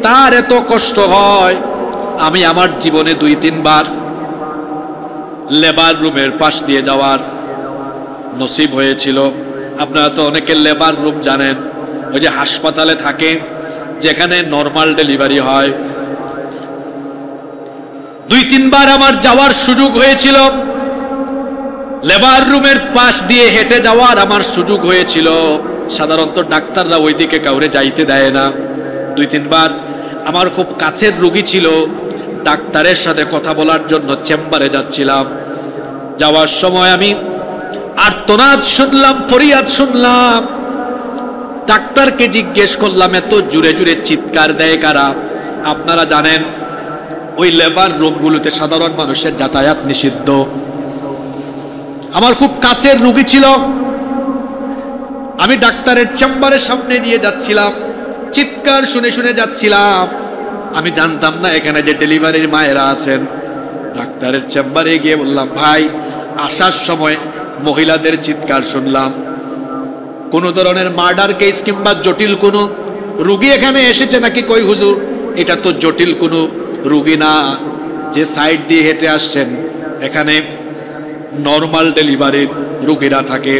তার এত কষ্ট হয়, আমি আমার জীবনে 2-3 বার লেবার রুমের পাশ দিয়ে যাওয়ার নসিব হয়েছিল। আপনারা তো অনেকে লেবার রুম জানেন, ওই যে হাসপাতালে থাকে যেখানে নর্মাল ডেলিভারি হয়। 2-3 বার আমার যাওয়ার সুযোগ হয়েছিল, লেবার রুমের পাশ দিয়ে হেঁটে যাওয়ার আমার সুযোগ হয়েছিল। সাধারণত ডাক্তাররা ওইদিকে কাউরে যাইতে দেয় না। 2-3 বার আমার খুব কাছের রোগী ছিল, ডাক্তারের সাথে কথা বলার জন্য চেম্বারে যাচ্ছিলাম। যাওয়ার সময় আমি আর্তনাদ শুনলাম, ফরিয়াদ শুনলাম। ডাক্তারকে জিজ্ঞেস করলাম এত জোরে জোরে চিৎকার দেয় কারা? আপনারা জানেন ওই লেবার রুমগুলোতে সাধারণ মানুষের যাতায়াত নিষিদ্ধ। আমার খুব কাছের রোগী ছিল, আমি ডাক্তারের চেম্বারের সামনে দিয়ে যাচ্ছিলাম, চিৎকার শুনে শুনে যাচ্ছিলাম। আমি জানতাম না এখানে যে ডেলিভারির মায়েরা আছেন। ডাক্তারের চেম্বারে গিয়ে বললাম, ভাই আসার সময় মহিলাদের চিৎকার শুনলাম, কোনো ধরনের মার্ডার কেস কিংবা জটিল কোনো রুগী এখানে এসেছে নাকি? কই হুজুর, এটা তো জটিল কোনো রুগী না, যে সাইড দিয়ে হেঁটে আসছেন এখানে নর্মাল ডেলিভারির রুগীরা থাকে।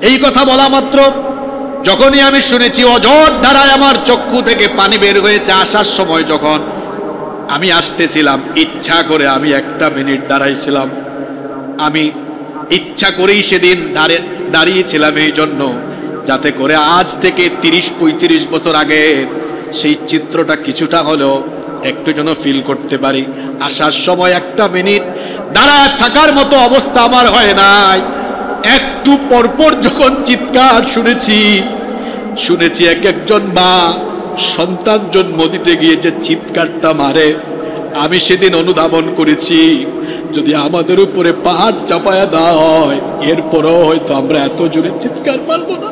এই কথা বলা মাত্র যখনই আমি শুনেছি, অঝোর ধারায় আমার চক্ষু থেকে পানি বের হয়েছে। আসার সময় যখন আমি আসতেছিলাম, ইচ্ছা করে আমি 1 মিনিট দাঁড়াইছিলাম। আমি ইচ্ছা করেই সেদিন দাঁড়িয়েছিলাম এই জন্য, যাতে করে আজ থেকে 30-35 বছর আগে সেই চিত্রটা কিছুটা হলেও একটু যেন ফিল করতে পারি। আসার সময় 1 মিনিট দাঁড়ায় থাকার মতো অবস্থা আমার হয় নাই। একটু পরপর যখন চিৎকার শুনেছি এক একজন মা সন্তান জন্ম দিতে গিয়ে যে চিৎকারটা মারে, আমি সেদিন অনুধাবন করেছি যদি আমাদের উপরে পাহাড় চাপায়া দেওয়া হয়, এরপরও হয়তো আমরা এত জোরে চিৎকার মারবো না।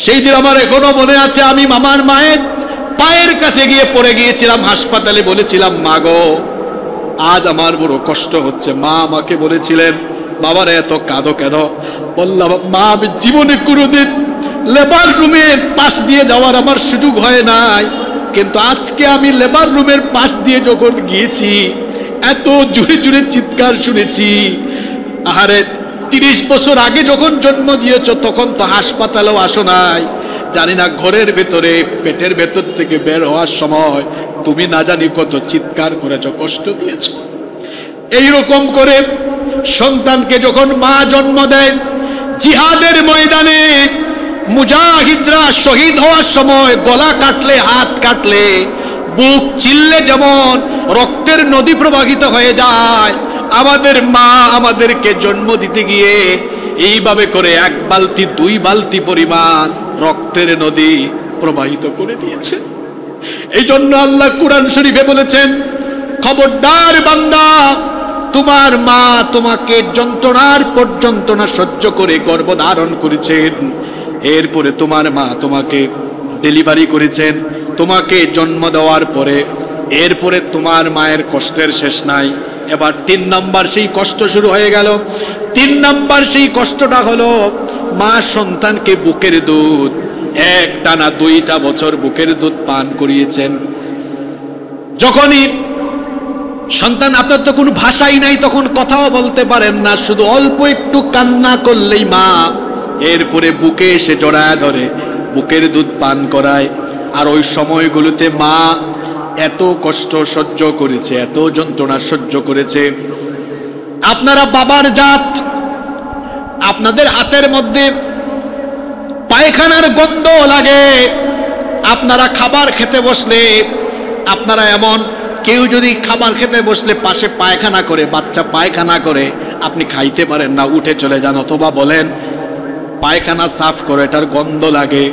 সেই দিন আমার এখনো মনে আছে, আমি মামার মায়ের পায়ের কাছে গিয়ে পড়ে গিয়েছিলাম হাসপাতালে। বলেছিলাম, মা গো আজ আমার বড় কষ্ট হচ্ছে। মা আমাকে বলেছিলেন, বাবারে এত কাঁদো কেন? বললাম, মা আমি জীবনে কোনোদিন লেবার রুমের পাশ দিয়ে যাওয়ার আমার সুযোগ হয় নাই, কিন্তু আজকে আমি লেবার রুমের পাশ দিয়ে যখন গিয়েছি এত জোরে জোরে চিৎকার শুনেছি। আহারে 30 বছর আগে যখন জন্ম দিয়েছ তখন তো হাসপাতালেও আসো নাই, জানি না ঘরের ভেতরে পেটের ভেতর থেকে বের হওয়ার সময় তুমি না জানি কত চিৎকার করেছ, কষ্ট দিয়েছ। এইরকম করে সন্তানকে যখন মা জন্ম দেয়, জিহাদের ময়দানে মুজাহিদরা শহীদ হওয়ার সময় গলা কাটলে, হাত কাটলে, বুক চিল্লে যেমন রক্তের নদী প্রবাহিত হয়ে যায়, আমাদের মা আমাদেরকে জন্ম দিতে গিয়ে এইভাবে করে 1 বালতি 2 বালতি পরিমাণ রক্তের নদী প্রবাহিত করে দিয়েছে। এই জন্য আল্লাহ কুরআন শরীফে বলেছেন, খবরদার বান্দা, তোমার মা তোমাকে যন্ত্রণার পর যন্ত্রণা সহ্য করে গর্ভধারণ করেছেন, এরপরে তোমার মা তোমাকে ডেলিভারি করেছেন, তোমাকে জন্ম দেওয়ার পরে এরপরে তোমার মায়ের কষ্টের শেষ নাই। এবার 3 নম্বর সেই কষ্ট শুরু হয়ে গেল। 3 নম্বর সেই কষ্টটা হলো, মা সন্তানকে বুকের দুধ একটানা 2টা বছর বুকের দুধ পান করিয়েছেন। যখনই সন্তান, আপনার তো কোনো ভাষাই নাই, তখন কথাও বলতে পারেন না, শুধু অল্প একটু কান্না করলেই মা এরপরে বুকে এসে জড়ায় ধরে বুকের দুধ পান করায়। আর ওই সময়গুলোতে মা এত কষ্ট সহ্য করেছে, এত যন্ত্রণা সহ্য করেছে। আপনারা বাবার জাত, আপনাদের হাতের মধ্যে পায়খানার গন্ধ লাগে, আপনারা খাবার খেতে বসলে, আপনারা এমন কেউ যদি খাবার খেতে বসলে পাশে পায়খানা করে, বাচ্চা পায়খানা করে, আপনি খাইতে পারেন না, উঠে চলে যান, অথবা বলেন পায়খানা সাফ করে, এটার গন্ধ লাগে।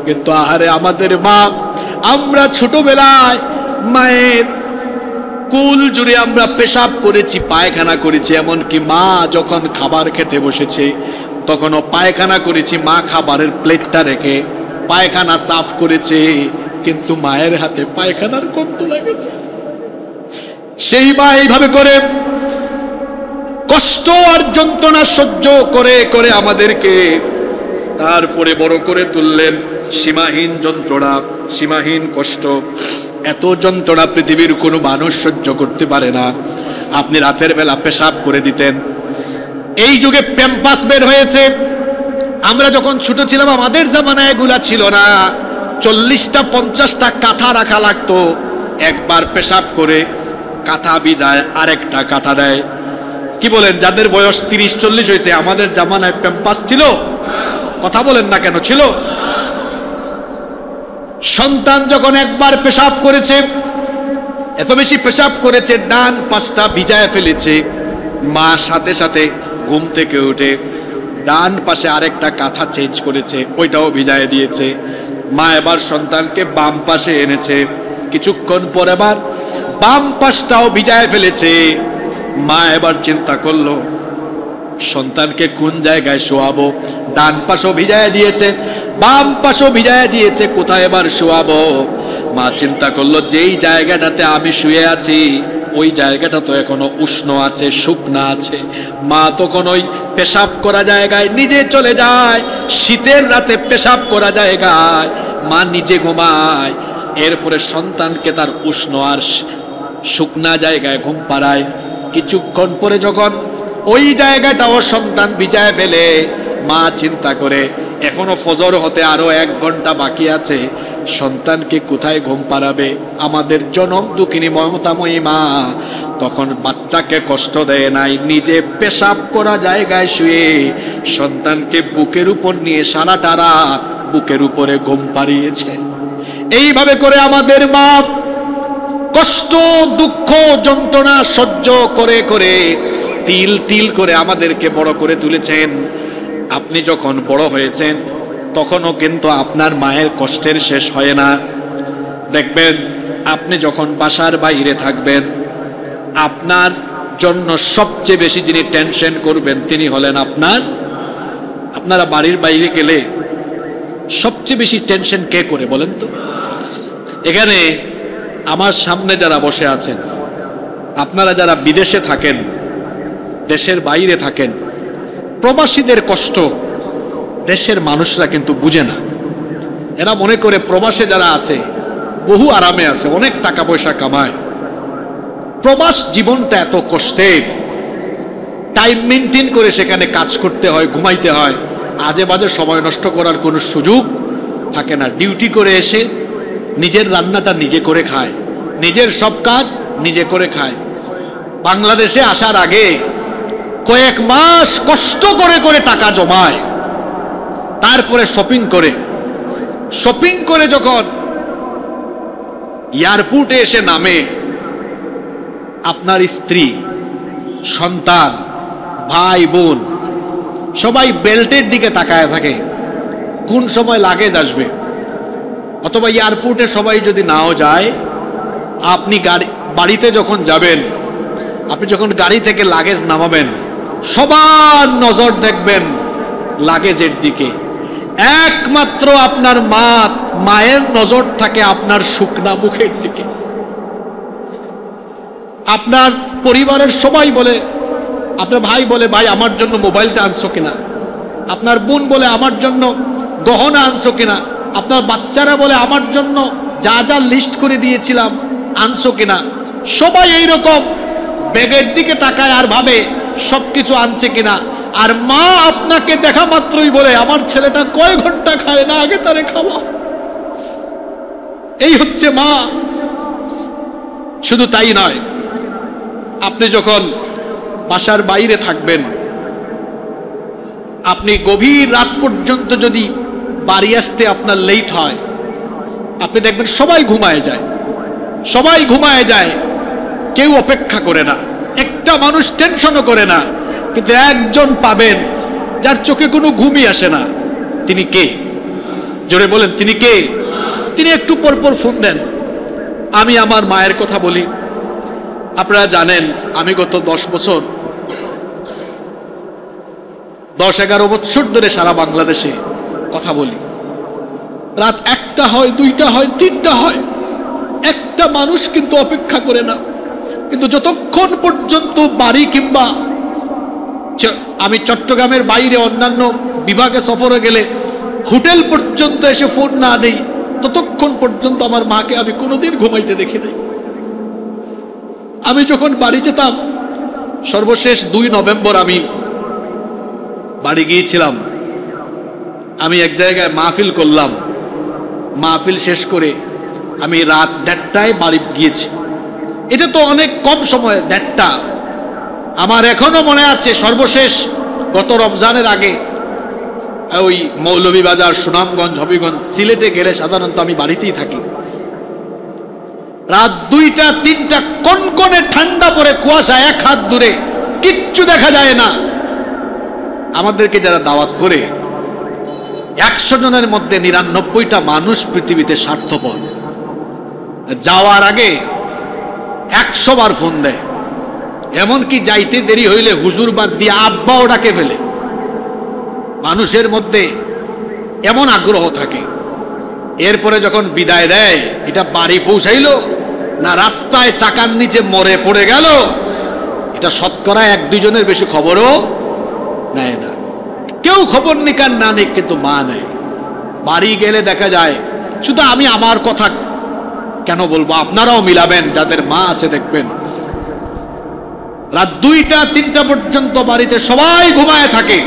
কিন্তু আহারে আমাদের মা, আমরা ছোটবেলায় মায়ের কুল জুড়ে আমরা পেশাব করেছি, পায়খানা করেছি, এমনকি মা যখন খাবার খেতে বসেছে তখনও পায়খানা করেছি। মা খাবারের প্লেটটা রেখে পায়খানা সাফ করেছে, কিন্তু মায়ের হাতে পায়খানার গন্ধ লাগে না। সেই মা এইভাবে করে কষ্ট আর যন্ত্রণা সহ্য করে করে আমাদেরকে তারপরে বড় করে তুললেন। সীমাহীন যন্ত্রণা, সীমাহীন কষ্ট। এত যন্ত্রণা পৃথিবীর কোনো মানুষ সহ্য করতে পারে না। আপনি রাতের বেলা পেশাব করে দিতেন। এই যুগে প্যাম্পাস বের হয়েছে। আমরা যখন ছোট ছিলাম আমাদের জামানায় এগুলা ছিল না। 40টা 50টা কাঁথা রাখা লাগতো। একবার পেশাব করে কাঁথা ভিজায় আরেকটা কাঁথা দেয়। কি বলেন, যাদের বয়স 30-40 হয়েছে, আমাদের জামানায় প্যাম্পাস ছিল? কথা বলেন না কেন, ছিল? সন্তান যখন একবার পেশাব করেছে, এত বেশি পেশাব করেছে, ডান পাশটা ভিজায় ফেলেছে, মা সাথে সাথে ঘুম থেকে উঠে ডান পাশে আরেকটা কাঁথা চেঞ্জ করেছে, ওইটাও ভিজায় দিয়েছে। মা এবার সন্তানকে বাম পাশে এনেছে, কিছুক্ষণ পর এবার বাম পাশটাও ভিজায় ফেলেছে। মা এবার চিন্তা করলো সন্তানকে কোন জায়গায় শোয়াবো। ডান পাশও ভিজায় দিয়েছে, বাম পাশও ভিজায় দিয়েছে, কোথায় এবার শোয়াবো? মা চিন্তা করলো যেই জায়গাটাতে আমি শুয়ে আছি ওই জায়গাটা তো এখনো উষ্ণ আছে, শুকনা আছে। মা তখন ওই পেশাব করা জায়গায় নিজে চলে যায়। শীতের রাতে পেশাব করা জায়গায় মা নিজে ঘুমায়। এরপরে সন্তানকে তার উষ্ণ আর শুকনা জায়গায় ঘুম পাড়ায়। কিছুক্ষণ পরে যখন ওই জায়গাটাও সন্তান ভিজায় ফেলে, মা চিন্তা করে এখনো ফজর হতে আরো 1 ঘন্টা বাকি আছে, সন্তানকে কোথায় ঘুম পাড়াবে? আমাদের জনম দুঃখিনী মমতাময়ী মা তখন বাচ্চাকে কষ্ট দেয় নাই, নিজে পেশাব করা জায়গায় শুয়ে সন্তানকে বুকের উপর নিয়ে সারাটা রাত বুকের উপরে ঘুম পাড়িয়েছে। এইভাবে করে আমাদের মা কষ্ট, দুঃখ, যন্ত্রণা সহ্য করে করে তিল তিল করে আমাদেরকে বড় করে তুলেছেন। আপনি যখন বড় হয়েছেন তখনও কিন্তু আপনার মায়ের কষ্টের শেষ হয় না। দেখবেন আপনি যখন বাসার বাইরে থাকবেন, আপনার জন্য সবচেয়ে বেশি যিনি টেনশন করবেন তিনি হলেন আপনারা বাড়ির বাইরে গেলে সবচেয়ে বেশি টেনশন কে করে বলেন তো? এখানে আমার সামনে যারা বসে আছেন, আপনারা যারা বিদেশে থাকেন, দেশের বাইরে থাকেন, প্রবাসীদের কষ্ট দেশের মানুষরা কিন্তু বুঝে না। এরা মনে করে প্রবাসে যারা আছে বহু আরামে আছে, অনেক টাকা পয়সা কামায়। প্রবাস জীবনটা এত কষ্টের, টাইম মেনটেন করে সেখানে কাজ করতে হয়, ঘুমাইতে হয়, আজে বাজে সময় নষ্ট করার কোনো সুযোগ থাকে না। ডিউটি করে এসে নিজের রান্নাটা নিজে করে খায়, নিজের সব কাজ নিজে করে খায়। বাংলাদেশে আসার আগে কয়েক মাস কষ্ট করে করে টাকা জমায়, তারপরে শপিং করে যখন এয়ারপোর্টে এসে নামে, আপনার স্ত্রী, সন্তান, ভাই বোন সবাই বেল্টের দিকে তাকায় থাকে কোন সময় লাগেজ আসবে। অথবা এয়ারপোর্টে সবাই যদি নাও যায়, আপনি বাড়িতে যখন যাবেন, আপনি যখন গাড়ি থেকে লাগেজ নামাবেন, সবার নজর দেখবেন লাগেজের দিকে। একমাত্র আপনার মায়ের নজর থাকে আপনার শুকনা মুখের দিকে। আপনার পরিবারের সবাই বলে, আপনার ভাই বলে ভাই আমার জন্য মোবাইলটা আনছো কিনা, আপনার বোন বলে আমার জন্য গহনা আনছো কিনা, আপনার বাচ্চারা বলে আমার জন্য যা যা লিস্ট করে দিয়েছিলাম আনছো কিনা। সবাই এইরকম ব্যাগের দিকে তাকায় আর ভাবে সবকিছু আনছে কিনা। আর মা আপনাকে দেখা মাত্রই বলে আমার ছেলেটা কয় ঘন্টা খায় না, আগে তারে খাওয়া। এই হচ্ছে মা। শুধু তাই নয়, আপনি যখন বাসার বাইরে থাকবেন, আপনি গভীর রাত পর্যন্ত যদি বাড়ি আসতে আপনার লেট হয়, আপনি দেখবেন সবাই ঘুমায় যায়, কেউ অপেক্ষা করে না, একটা মানুষ টেনশনও করে না। কিন্তু একজন পাবেন যার চোখে কোনো ঘুমই আসে না। তিনি কে? জোরে বলেন, তিনি কে? তিনি একটু পরপর ফোন দেন। আমি আমার মায়ের কথা বলি। আপনারা জানেন আমি গত 10-11 বছর ধরে সারা বাংলাদেশে কথা বলি। রাত 1টা হয়, 2টা হয়, 3টা হয়, একটা মানুষ কিন্তু অপেক্ষা করে না। কিন্তু যতক্ষণ পর্যন্ত বাড়ি কিংবা আমি চট্টগ্রামের বাইরে অন্যান্য বিভাগে সফরে গেলে হোটেল পর্যন্ত এসে ফোন না দেই, ততক্ষণ পর্যন্ত আমার মাকে আমি কোনোদিন ঘুমাইতে দেখি নাই। আমি যখন বাড়ি যেতাম, সর্বশেষ 2 নভেম্বর আমি বাড়ি গিয়েছিলাম। আমি এক জায়গায় মাহফিল করলাম, মাহফিল শেষ করে আমি রাত 1:30টায় বাড়ি গিয়েছি। এটা তো অনেক কম সময়, 1:30টা। আমার এখনো মনে আছে, সর্বশেষ গত রমজানের আগে ওই মৌলভীবাজার, সুনামগঞ্জ, হবিগঞ্জ, সিলেটে গেলে সাধারণত আমি বাড়িতেই থাকি। রাত 2টা 3টা, কনকনে ঠান্ডা পড়ে, কুয়াশা 1 হাত দূরে, কিচ্ছু দেখা যায় না। আমাদেরকে যারা দাওয়াত করে, 100 জনের মধ্যে 99টা মানুষ পৃথিবীতে স্বার্থপর। যাওয়ার আগে 100 বার ফোন দেয়, এমনকি যাইতে দেরি হইলে হুজুর বাদ দিয়ে আব্বাও ডাকে ফেলে। মানুষের মধ্যে এমন আগ্রহ থাকে। এরপরে যখন বিদায় দেয়, এটা বাড়ি পৌঁছাইলো না রাস্তায় চাকার নিচে মরে পড়ে গেল, এটা শতকরা 1-2 জনের বেশি খবরও নেয় না। কেউ খবর নিকার না নিক, কিন্তু মা নেয়। বাড়ি গেলে দেখা যায়, শুধু আমি আমার কথা কেন বলবো, আপনারাও মিলাবেন, যাদের মা আছে দেখবেন রাত 2টা 3টা পর্যন্ত বাড়িতে সবাই ঘুমায় থাকে,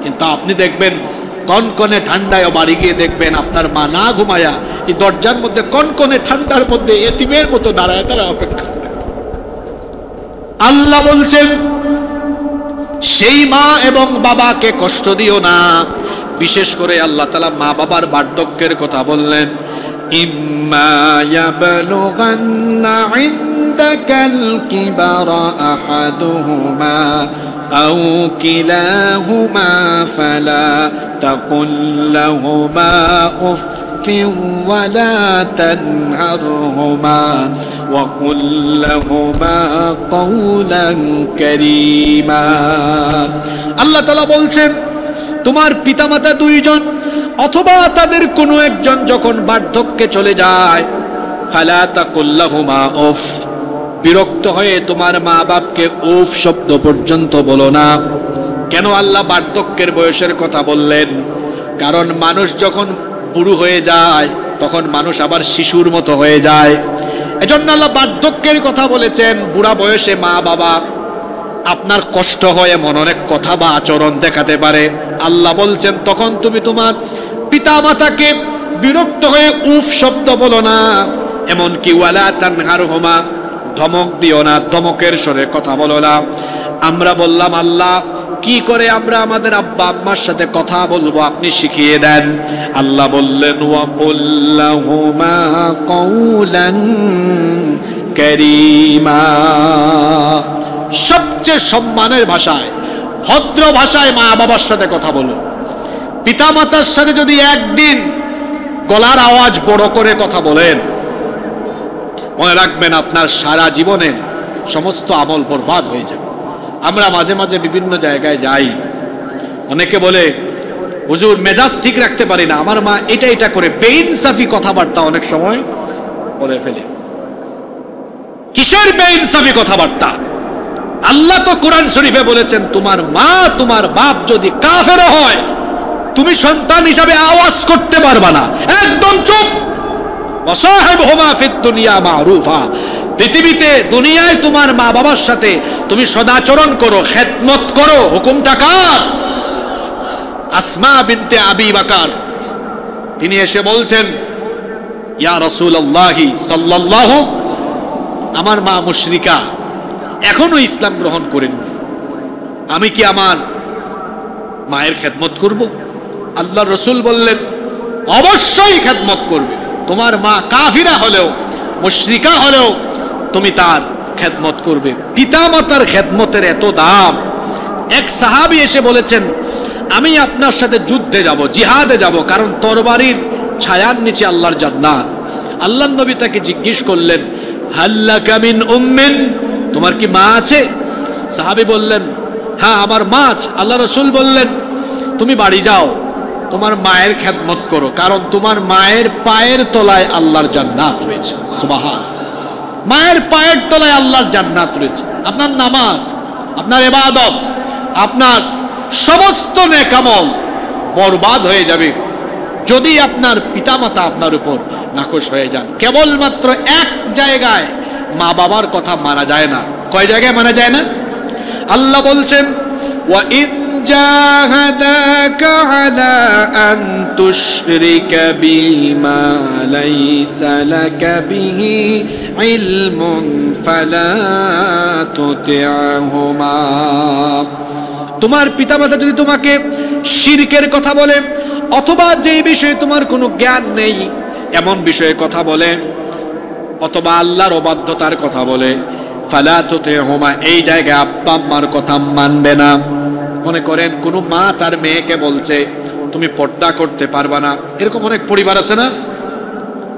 কিন্তু আপনি দেখবেন কনকনে ঠান্ডায় বাড়ি গিয়ে দেখবেন আপনার মা না ঘুমায়া এই দরজার মধ্যে কনকনে ঠান্ডার মধ্যে এতিমের মতো দাঁড়ায় তারা অপেক্ষা। আল্লাহ বলছেন, সেই মা এবং বাবাকে কষ্ট দিও না। বিশেষ করে আল্লাহ তাআলা মা বাবার বার্ধক্যের কথা বললেন, ইম্মা ইয়াবলুগান্না ইনদাকাল কিবারা আহাদুহুমা আও কিলাহুমা ফালা তাকুল লাহুমা উফফিন ওয়ালা তানহারহুমা وقل لهما قولا كريما। আল্লাহ তাআলা বলছেন, তোমার পিতামাতা 2 জন অথবা তাদের কোনো একজন যখন বার্ধক্যে চলে যায়, ফালা তাকুল লাহুমা উফ, বিরক্ত হয়ে তোমার মা বাপকে উফ শব্দ পর্যন্ত বলো না। কেন আল্লাহ বার্ধক্যের বয়সের কথা বললেন? কারণ মানুষ যখন বুড়ো হয়ে যায়, তখন মানুষ আবার শিশুর মতো হয়ে যায়। এজন্য আল্লাহ বার্ধক্যের কথা বলেছেন। বুড়া বয়সে মা বাবা আপনার কষ্ট হয় এমন অনেক কথা বা আচরণ দেখাতে পারে। আল্লাহ বলছেন, তখন তুমি তোমার পিতা মাতাকে বিরক্ত হয়ে উফ শব্দ বলো না, এমনকি ওয়ালা তানহারহুমা, ধমক দিও না, ধমকের স্বরে কথা বলো না। আমরা বললাম, আল্লাহ কি করে আমরা আমাদের আব্বা আম্মার সাথে কথা বলবো আপনি শিখিয়ে দেন। আল্লাহ বললেন, ওয়াকুল লাহুমা কওলান কারীমা, সবচেয়ে সম্মানের ভাষায়, ভদ্র ভাষায় মা বাবার সাথে কথা বলো। পিতা মাতার সাথে যদি একদিন গলার আওয়াজ বড় করে কথা বলেন, মনে রাখবেন আপনার সারা জীবনের সমস্ত আমল বরবাদ হয়ে যাবে। আমরা মাঝে মাঝে বিভিন্ন জায়গায় যাই, অনেকে বলে, হুজুর মেজাজ ঠিক রাখতে পারি না, আমার মা এটা এটা করে, বেইনসাফি কথাবার্তা অনেক সময় বলে ফেলে। কিসের বেইনসাফি কথাবার্তা? আল্লাহ তো কোরআন শরীফে বলেছেন, তোমার মা তোমার বাপ যদি কাফের হয়, তুমি সন্তান হিসাবে আওয়াজ করতে পারবা না, একদম চুপ। ওয়াসাহিবহুমা ফিদ দুনিয়া মারুফা, পৃথিবীতে দুনিয়ায় তোমার মা বাবার সাথে তুমি সদাচরণ করো, খেদমত করো। হুকুমটা কার? আসমা বিনতে আবি বকর, তিনি এসে বলছেন, ইয়া রাসূলুল্লাহি সাল্লাল্লাহু, আমার মা মুশরিকা, এখনো ইসলাম গ্রহণ করেননি, আমি কি আমার মায়ের খেদমত করব? আল্লাহ রসুল বললেন, অবশ্যই খেদমত করবে। তোমার মা কাফিরা হলেও, মুশরিকা হলেও তুমি তার খেদমত করবে। পিতা মাতার খেদমতের এত দাম। এক সাহাবী এসে বলেছেন, আমি আপনার সাথে যুদ্ধে যাব, জিহাদে যাব, কারণ তরবারির ছায়ার নিচে আল্লাহর জান্নাত। আল্লাহর নবী তাকে জিজ্ঞেস করলেন, হাল্লাকা মিন উম্মিন, তোমার কি মা আছে? সাহাবী বললেন, হ্যাঁ আমার মা আছে। আল্লাহ রসুল বললেন, তুমি বাড়ি যাও, তোমার মায়ের খেদমত করো, কারণ তোমার মায়ের পায়ের তলায় আল্লাহর জান্নাত রয়েছে। সুবহান, মায়ের পায়ের তলায় আল্লাহর জান্নাত রয়েছে। আপনার নামাজ, আপনার ইবাদত, আপনার সমস্ত নেক আমল বরবাদ হয়ে যাবে যদি আপনার পিতামাতা আপনার উপর নাখোশ হয়ে যান। কেবলমাত্র এক জায়গায় মা বাবার কথা মানা যায় না। কয় জায়গায় মানা যায় না? আল্লাহ বলছেন, ওয়া ইন জাহাদাকা আলা আন তুশরিকা বিমা লাইসা লাকা বিহি ইলমুন ফালা তুতি'হুমা। তোমার পিতামাতা যদি তোমাকে শিরকের কথা বলে অথবা যেই বিষয়ে তোমার কোনো জ্ঞান নেই এমন বিষয়ে কথা বলে অথবা আল্লাহর অবাধ্যতার কথা বলে, ফালা তুতি'হুমা, এই জায়গায় আব্বা আম্মার কথা মানবে না। মনে করেন কোনো মা তার মেয়েকে বলছে তুমি পর্দা করতে পারবা না, এরকম অনেক পরিবার আছে না?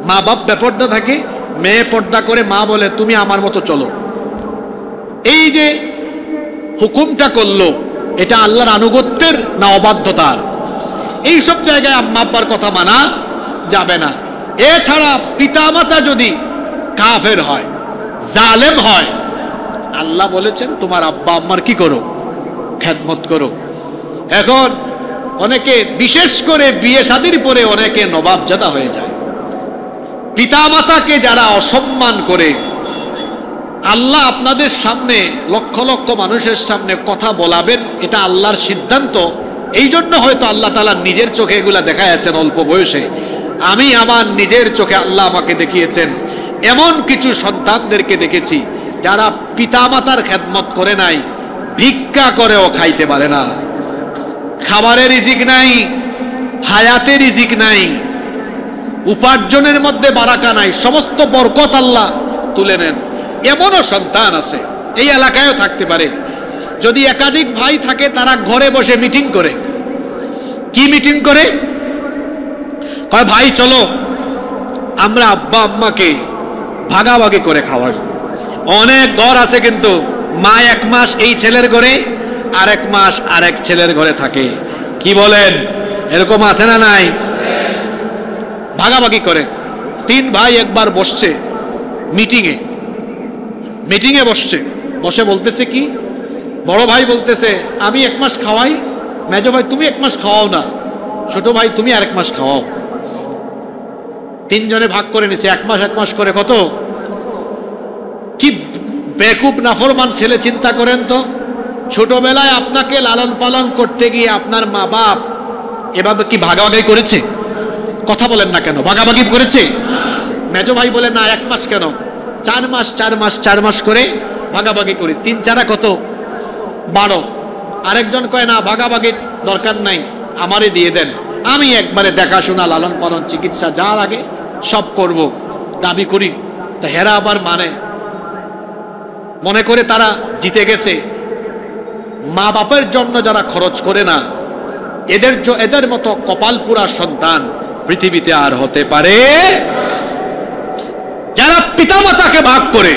মা বাপ বেপর্দা থাকে, মেয়ে পর্দা করে, মা বলে তুমি আমার মতো চলো। এই যে হুকুমটা করলো এটা আল্লাহর আনুগত্যের না অবাধ্যতার? এইসব জায়গায় আম্মা আব্বার কথা মানা যাবে না। এছাড়া পিতামাতা যদি কাফের হয়, জালেম হয়, আল্লাহ বলেছেন তোমার আব্বা আম্মার কি করো? খেদমত করো। এখন অনেকে বিশেষ করে বিয়ে শাদীর পরে অনেকে নবাবজাদা হয়ে যায়। পিতামাতাকে যারা অসম্মান করে, আল্লাহ আপনাদের সামনে লক্ষ লক্ষ মানুষের সামনে কথা বলাবেন, এটা আল্লাহর সিদ্ধান্ত। এই জন্য হয়তো আল্লাহ তাআলা নিজের চোখে এগুলা দেখাইয়াছেন অল্প বয়সে। আমি আমার নিজের চোখে আল্লাহ আমাকে দেখিয়েছেন, এমন কিছু সন্তানদেরকে দেখেছি যারা পিতামাতার খেদমত করে নাই, ভিক্ষা করেও খাইতে পারে না। খাবারের রিজিক নাই, হায়াতের রিজিক নাই, উপার্জনের মধ্যে বারাকা নাই, সমস্ত বরকত আল্লাহ তুলে নেন। এমনও সন্তান আছে, এই এলাকায়ও থাকতে পারে। যদি একাধিক ভাই থাকে তারা ঘরে বসে মিটিং করে। কি মিটিং করে? কয় ভাই চলো আমরা আব্বা আম্মাকে ভাগাভাগি করে খাওয়াই। অনেক ঘর আছে কিন্তু মা এক মাস এই ছেলের ঘরে, আরেক মাস আরেক ছেলের ঘরে থাকে। কি বলেন? এরকম আছে না নাই? ভাগাভাগি করে। তিন ভাই একবার বসছে মিটিংয়ে বসছে, বসে বলতেছে কি, বড় ভাই বলতেছে আমি এক মাস খাওয়াই, মেজো ভাই তুমি এক মাস খাওয়াও না, ছোট ভাই তুমি আরেক মাস খাওয়াও। তিনজনে ভাগ করে নিছে এক মাস করে। কত কি বেকুব নাফরমান ছেলে! চিন্তা করেন তো, ছোটবেলায় আপনাকে লালন পালন করতে গিয়ে আপনার মা বাপ এভাবে কি ভাগাভাগি করেছে? কথা বলেন না কেন? ভাগাভাগি করেছে? মেজো ভাই বলে না এক মাস কেন, 4 মাস করে ভাগাভাগি করি। 3 4 কত? 12। আরেকজন কয় না ভাগাভাগির দরকার নাই, আমারে দিয়ে দেন, আমি একবারে দেখাশোনা লালন পালন চিকিৎসা যা লাগে সব করব, দাবি করি। তা হেরা আবার মনে করে তারা জিতে গেছে। মা বাপের জন্য যারা খরচ করে না, এদের মতো কপাল পুরা সন্তান পৃথিবীতে আর হতে পারে। যারা পিতামাতাকে ভাগ করে,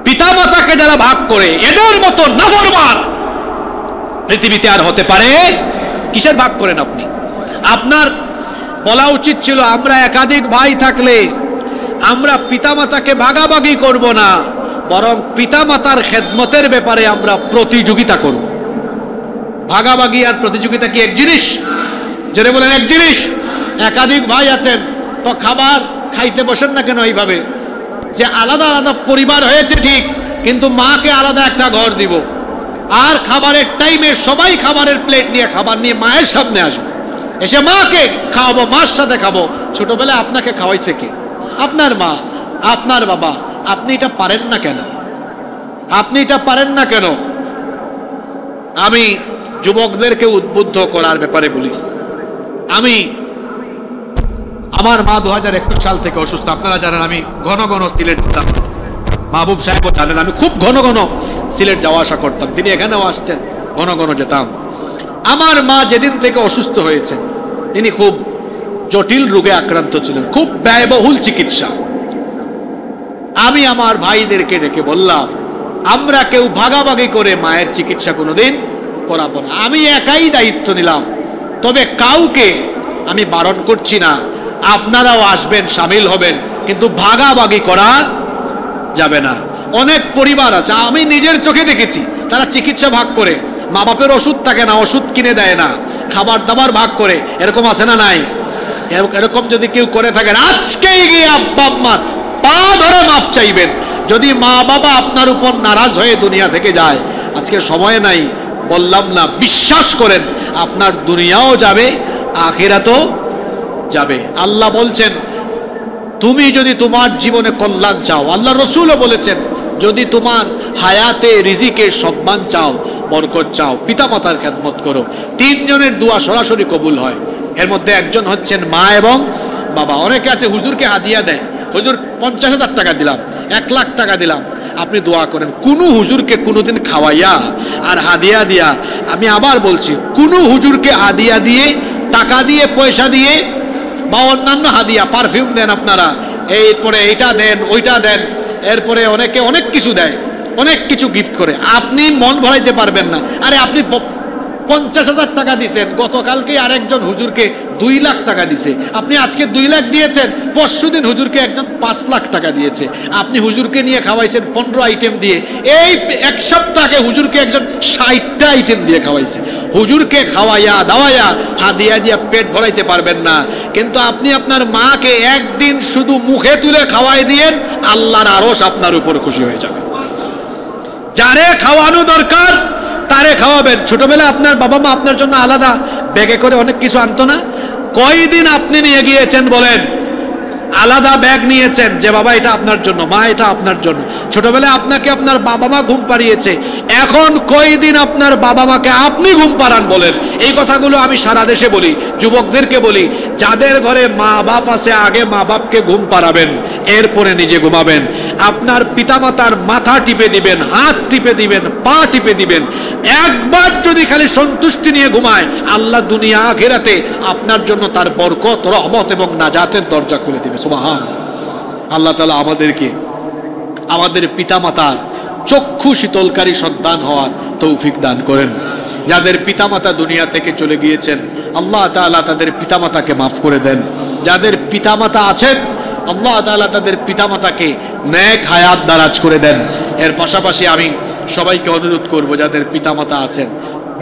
পিতামাতাকে যারা ভাগ করে, এদের মতো নাফরমান পৃথিবীতে আর হতে পারে। কিসের ভাগ করেন আপনি? আপনার বলা উচিত ছিল আমরা একাধিক ভাই থাকলে আমরা পিতামাতাকে ভাগাভাগি করব না, বরং পিতামাতার খেদমতের ব্যাপারে আমরা প্রতিযোগিতা করব। ভাগাভাগি আর প্রতিযোগিতা কি এক জিনিস? যারা বলেন এক জিনিস। একাধিক ভাই আছেন তো খাবার খাইতে বসেন না কেন এইভাবে, যে আলাদা আলাদা পরিবার হয়েছে ঠিক, কিন্তু মাকে আলাদা একটা ঘর দিব, আর খাবারের টাইমে সবাই খাবারের প্লেট নিয়ে খাবার নিয়ে মায়ের সামনে আসবো, এসে মাকে খাওয়াবো, মার সাথে খাবো। ছোটবেলায় আপনাকে খাওয়াইছে কে? আপনার মা, আপনার বাবা। আপনি এটা পারেন না কেন? আপনি এটা পারেন না কেন? আমি যুবকদেরকে উদ্বুদ্ধ করার ব্যাপারে বলি। আমার মা 2021 সাল থেকে অসুস্থ। আপনারা জানেন আমি ঘন ঘন সিলেট যেতাম, মাহবুব সাহেবও জানেন আমি খুব ঘন ঘন সিলেট যাওয়া আসা করতাম, তিনি এখানেও আসতেন, ঘন ঘন যেতাম। আমার মা যেদিন থেকে অসুস্থ হয়েছে, তিনি খুব জটিল রোগে আক্রান্ত ছিলেন, খুব ব্যয়বহুল চিকিৎসা। আমি আমার ভাইদেরকে ডেকে বললাম আমরা কেউ ভাগাভাগি করে মায়ের চিকিৎসা কোনোদিন করাবো না, আমি একাই দায়িত্ব নিলাম। তবে কাউকে আমি বারণ করছি না, আপনারাও আসবেন, সামিল হবেন, কিন্তু ভাগাভাগি করা যাবে না। অনেক পরিবার আছে, আমি নিজের চোখে দেখেছি, তারা চিকিৎসা ভাগ করে। মা বাপের ওষুধ থাকে না, ওষুধ কিনে দেয় না, খাবার দাবার ভাগ করে, এরকম আছে না নাই? এরকম যদি কেউ করে থাকেন, আজকেই গিয়ে আব্বা আম্মার পা ধরে মাফ চাইবেন। যদি মা বাবা আপনার উপর নারাজ হয়ে দুনিয়া থেকে যায়, আজকে সময় নাই, বললাম না, বিশ্বাস করেন আপনার দুনিয়াও যাবে, আখিরাতও যাবে। আল্লাহ বলছেন, তুমি যদি তোমার জীবনে কল্যাণ চাও, আল্লাহ রসুলও বলেছেন, যদি তোমার হায়াতে রিজিকে সম্মান চাও, বরকত চাও, পিতামাতার খেদমত করো। তিনজনের দোয়া সরাসরি কবুল হয়। এর মধ্যে একজন হচ্ছেন মা এবং বাবা। অনেকে আছে হুজুরকে হাদিয়া দেয়, হুজুর 50,000 টাকা দিলাম, 1 লাখ টাকা দিলাম, আপনি দোয়া করেন। কোনো হুজুরকে কোনোদিন খাওয়াইয়া আর হাদিয়া দিয়া, আমি আবার বলছি, কোনো হুজুরকে হাদিয়া দিয়ে, টাকা দিয়ে, পয়সা দিয়ে বা অন্যান্য হাদিয়া, পারফিউম দেন আপনারা, এরপরে এইটা দেন, ওইটা দেন, এরপরে অনেকে অনেক কিছু দেয়, অনেক কিছু গিফট করে, আপনি মন ভরাইতে পারবেন না। আরে আপনি 50,000 টাকা দিয়েছেন, গতকালকে আরেকজন হুজুরকে 2 লাখ টাকা দিছে, আপনি আজকে 2 লাখ দিয়েছেন, পরশুদিন হুজুরকে একজন 5 লাখ টাকা দিয়েছে, আপনি হুজুরকে নিয়ে খাওয়াইছেন 15 আইটেম দিয়ে, এই 1 সপ্তাহ আগে হুজুরকে একজন 60টা আইটেম দিয়ে খাওয়াইছে। হুজুরকে খাওয়াইয়া দাওয়াইয়া হাদিয়া দিয়া পেট ভরাইতে পারবেন না, কিন্তু আপনি আপনার মাকে একদিন শুধু মুখে তুলে খাওয়াই দিয়েন, আল্লাহর আরশ আপনার উপর খুশি হয়ে যাবে। যারে খাওয়ানো দরকার তারে খাওয়াবেন। ছোটবেলায় আপনার বাবা মা আপনার জন্য আলাদা ব্যাগে করে অনেক কিছু আনতো না? কয়দিন আপনি নিয়ে গিয়েছেন বলেন? আলাদা ব্যাগ নিয়েছেন যে বাবা এটা আপনার জন্য, মা এটা আপনার জন্য। ছোটবেলায় আপনাকে আপনার বাবা মা ঘুম পাড়িয়েছে, এখন কয়দিন আপনার বাবা মাকে আপনি ঘুম পাড়ান বলেন? এই কথাগুলো আমি সারা দেশে বলি, যুবকদেরকে বলি, যাদের ঘরে মা বাপ আছে আগে মা বাপকে ঘুম পাড়াবেন, এরপরে নিজে ঘুমাবেন। আপনার পিতামাতার মাথা টিপে দিবেন, হাত টিপে দিবেন, পা টিপে দিবেন। একবার যদি খালি সন্তুষ্টি নিয়ে ঘুমায়, আল্লাহ দুনিয়া আখিরাতে আপনার জন্য তার বরকত, রহমত এবং নাজাতের দরজা খুলে দিবে। সুবহান আল্লাহ তাআলা আমাদেরকে আমাদের পিতামাতার চক্ষু শীতলকারী সন্তান হওয়ার তৌফিক দান করেন। যাদের পিতামাতা দুনিয়া থেকে চলে গিয়েছেন, আল্লাহ তাআলা তাদের পিতামাতাকে মাফ করে দেন। যাদের পিতামাতা আছেন, আল্লাহ তাআলা তাদের পিতামাতাকে নেক হায়াত দারাজ করে দেন। এর পাশাপাশি আমি সবাইকে অনুরোধ করব, যাদের পিতামাতা আছেন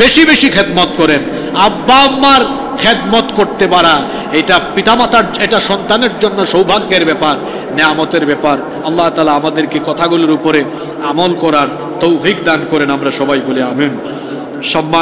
বেশি বেশি খেদমত করেন। আব্বা আম্মার খেদমত করতে পারা এটা পিতামাতার, এটা সন্তানের জন্য সৌভাগ্যের ব্যাপার, নেয়ামতের ব্যাপার। আল্লাহ তাআলা আমাদেরকে কথাগুলোর উপরে আমল করার তৌফিক দান করেন। আমরা সবাই বলি আমিন। সম্মান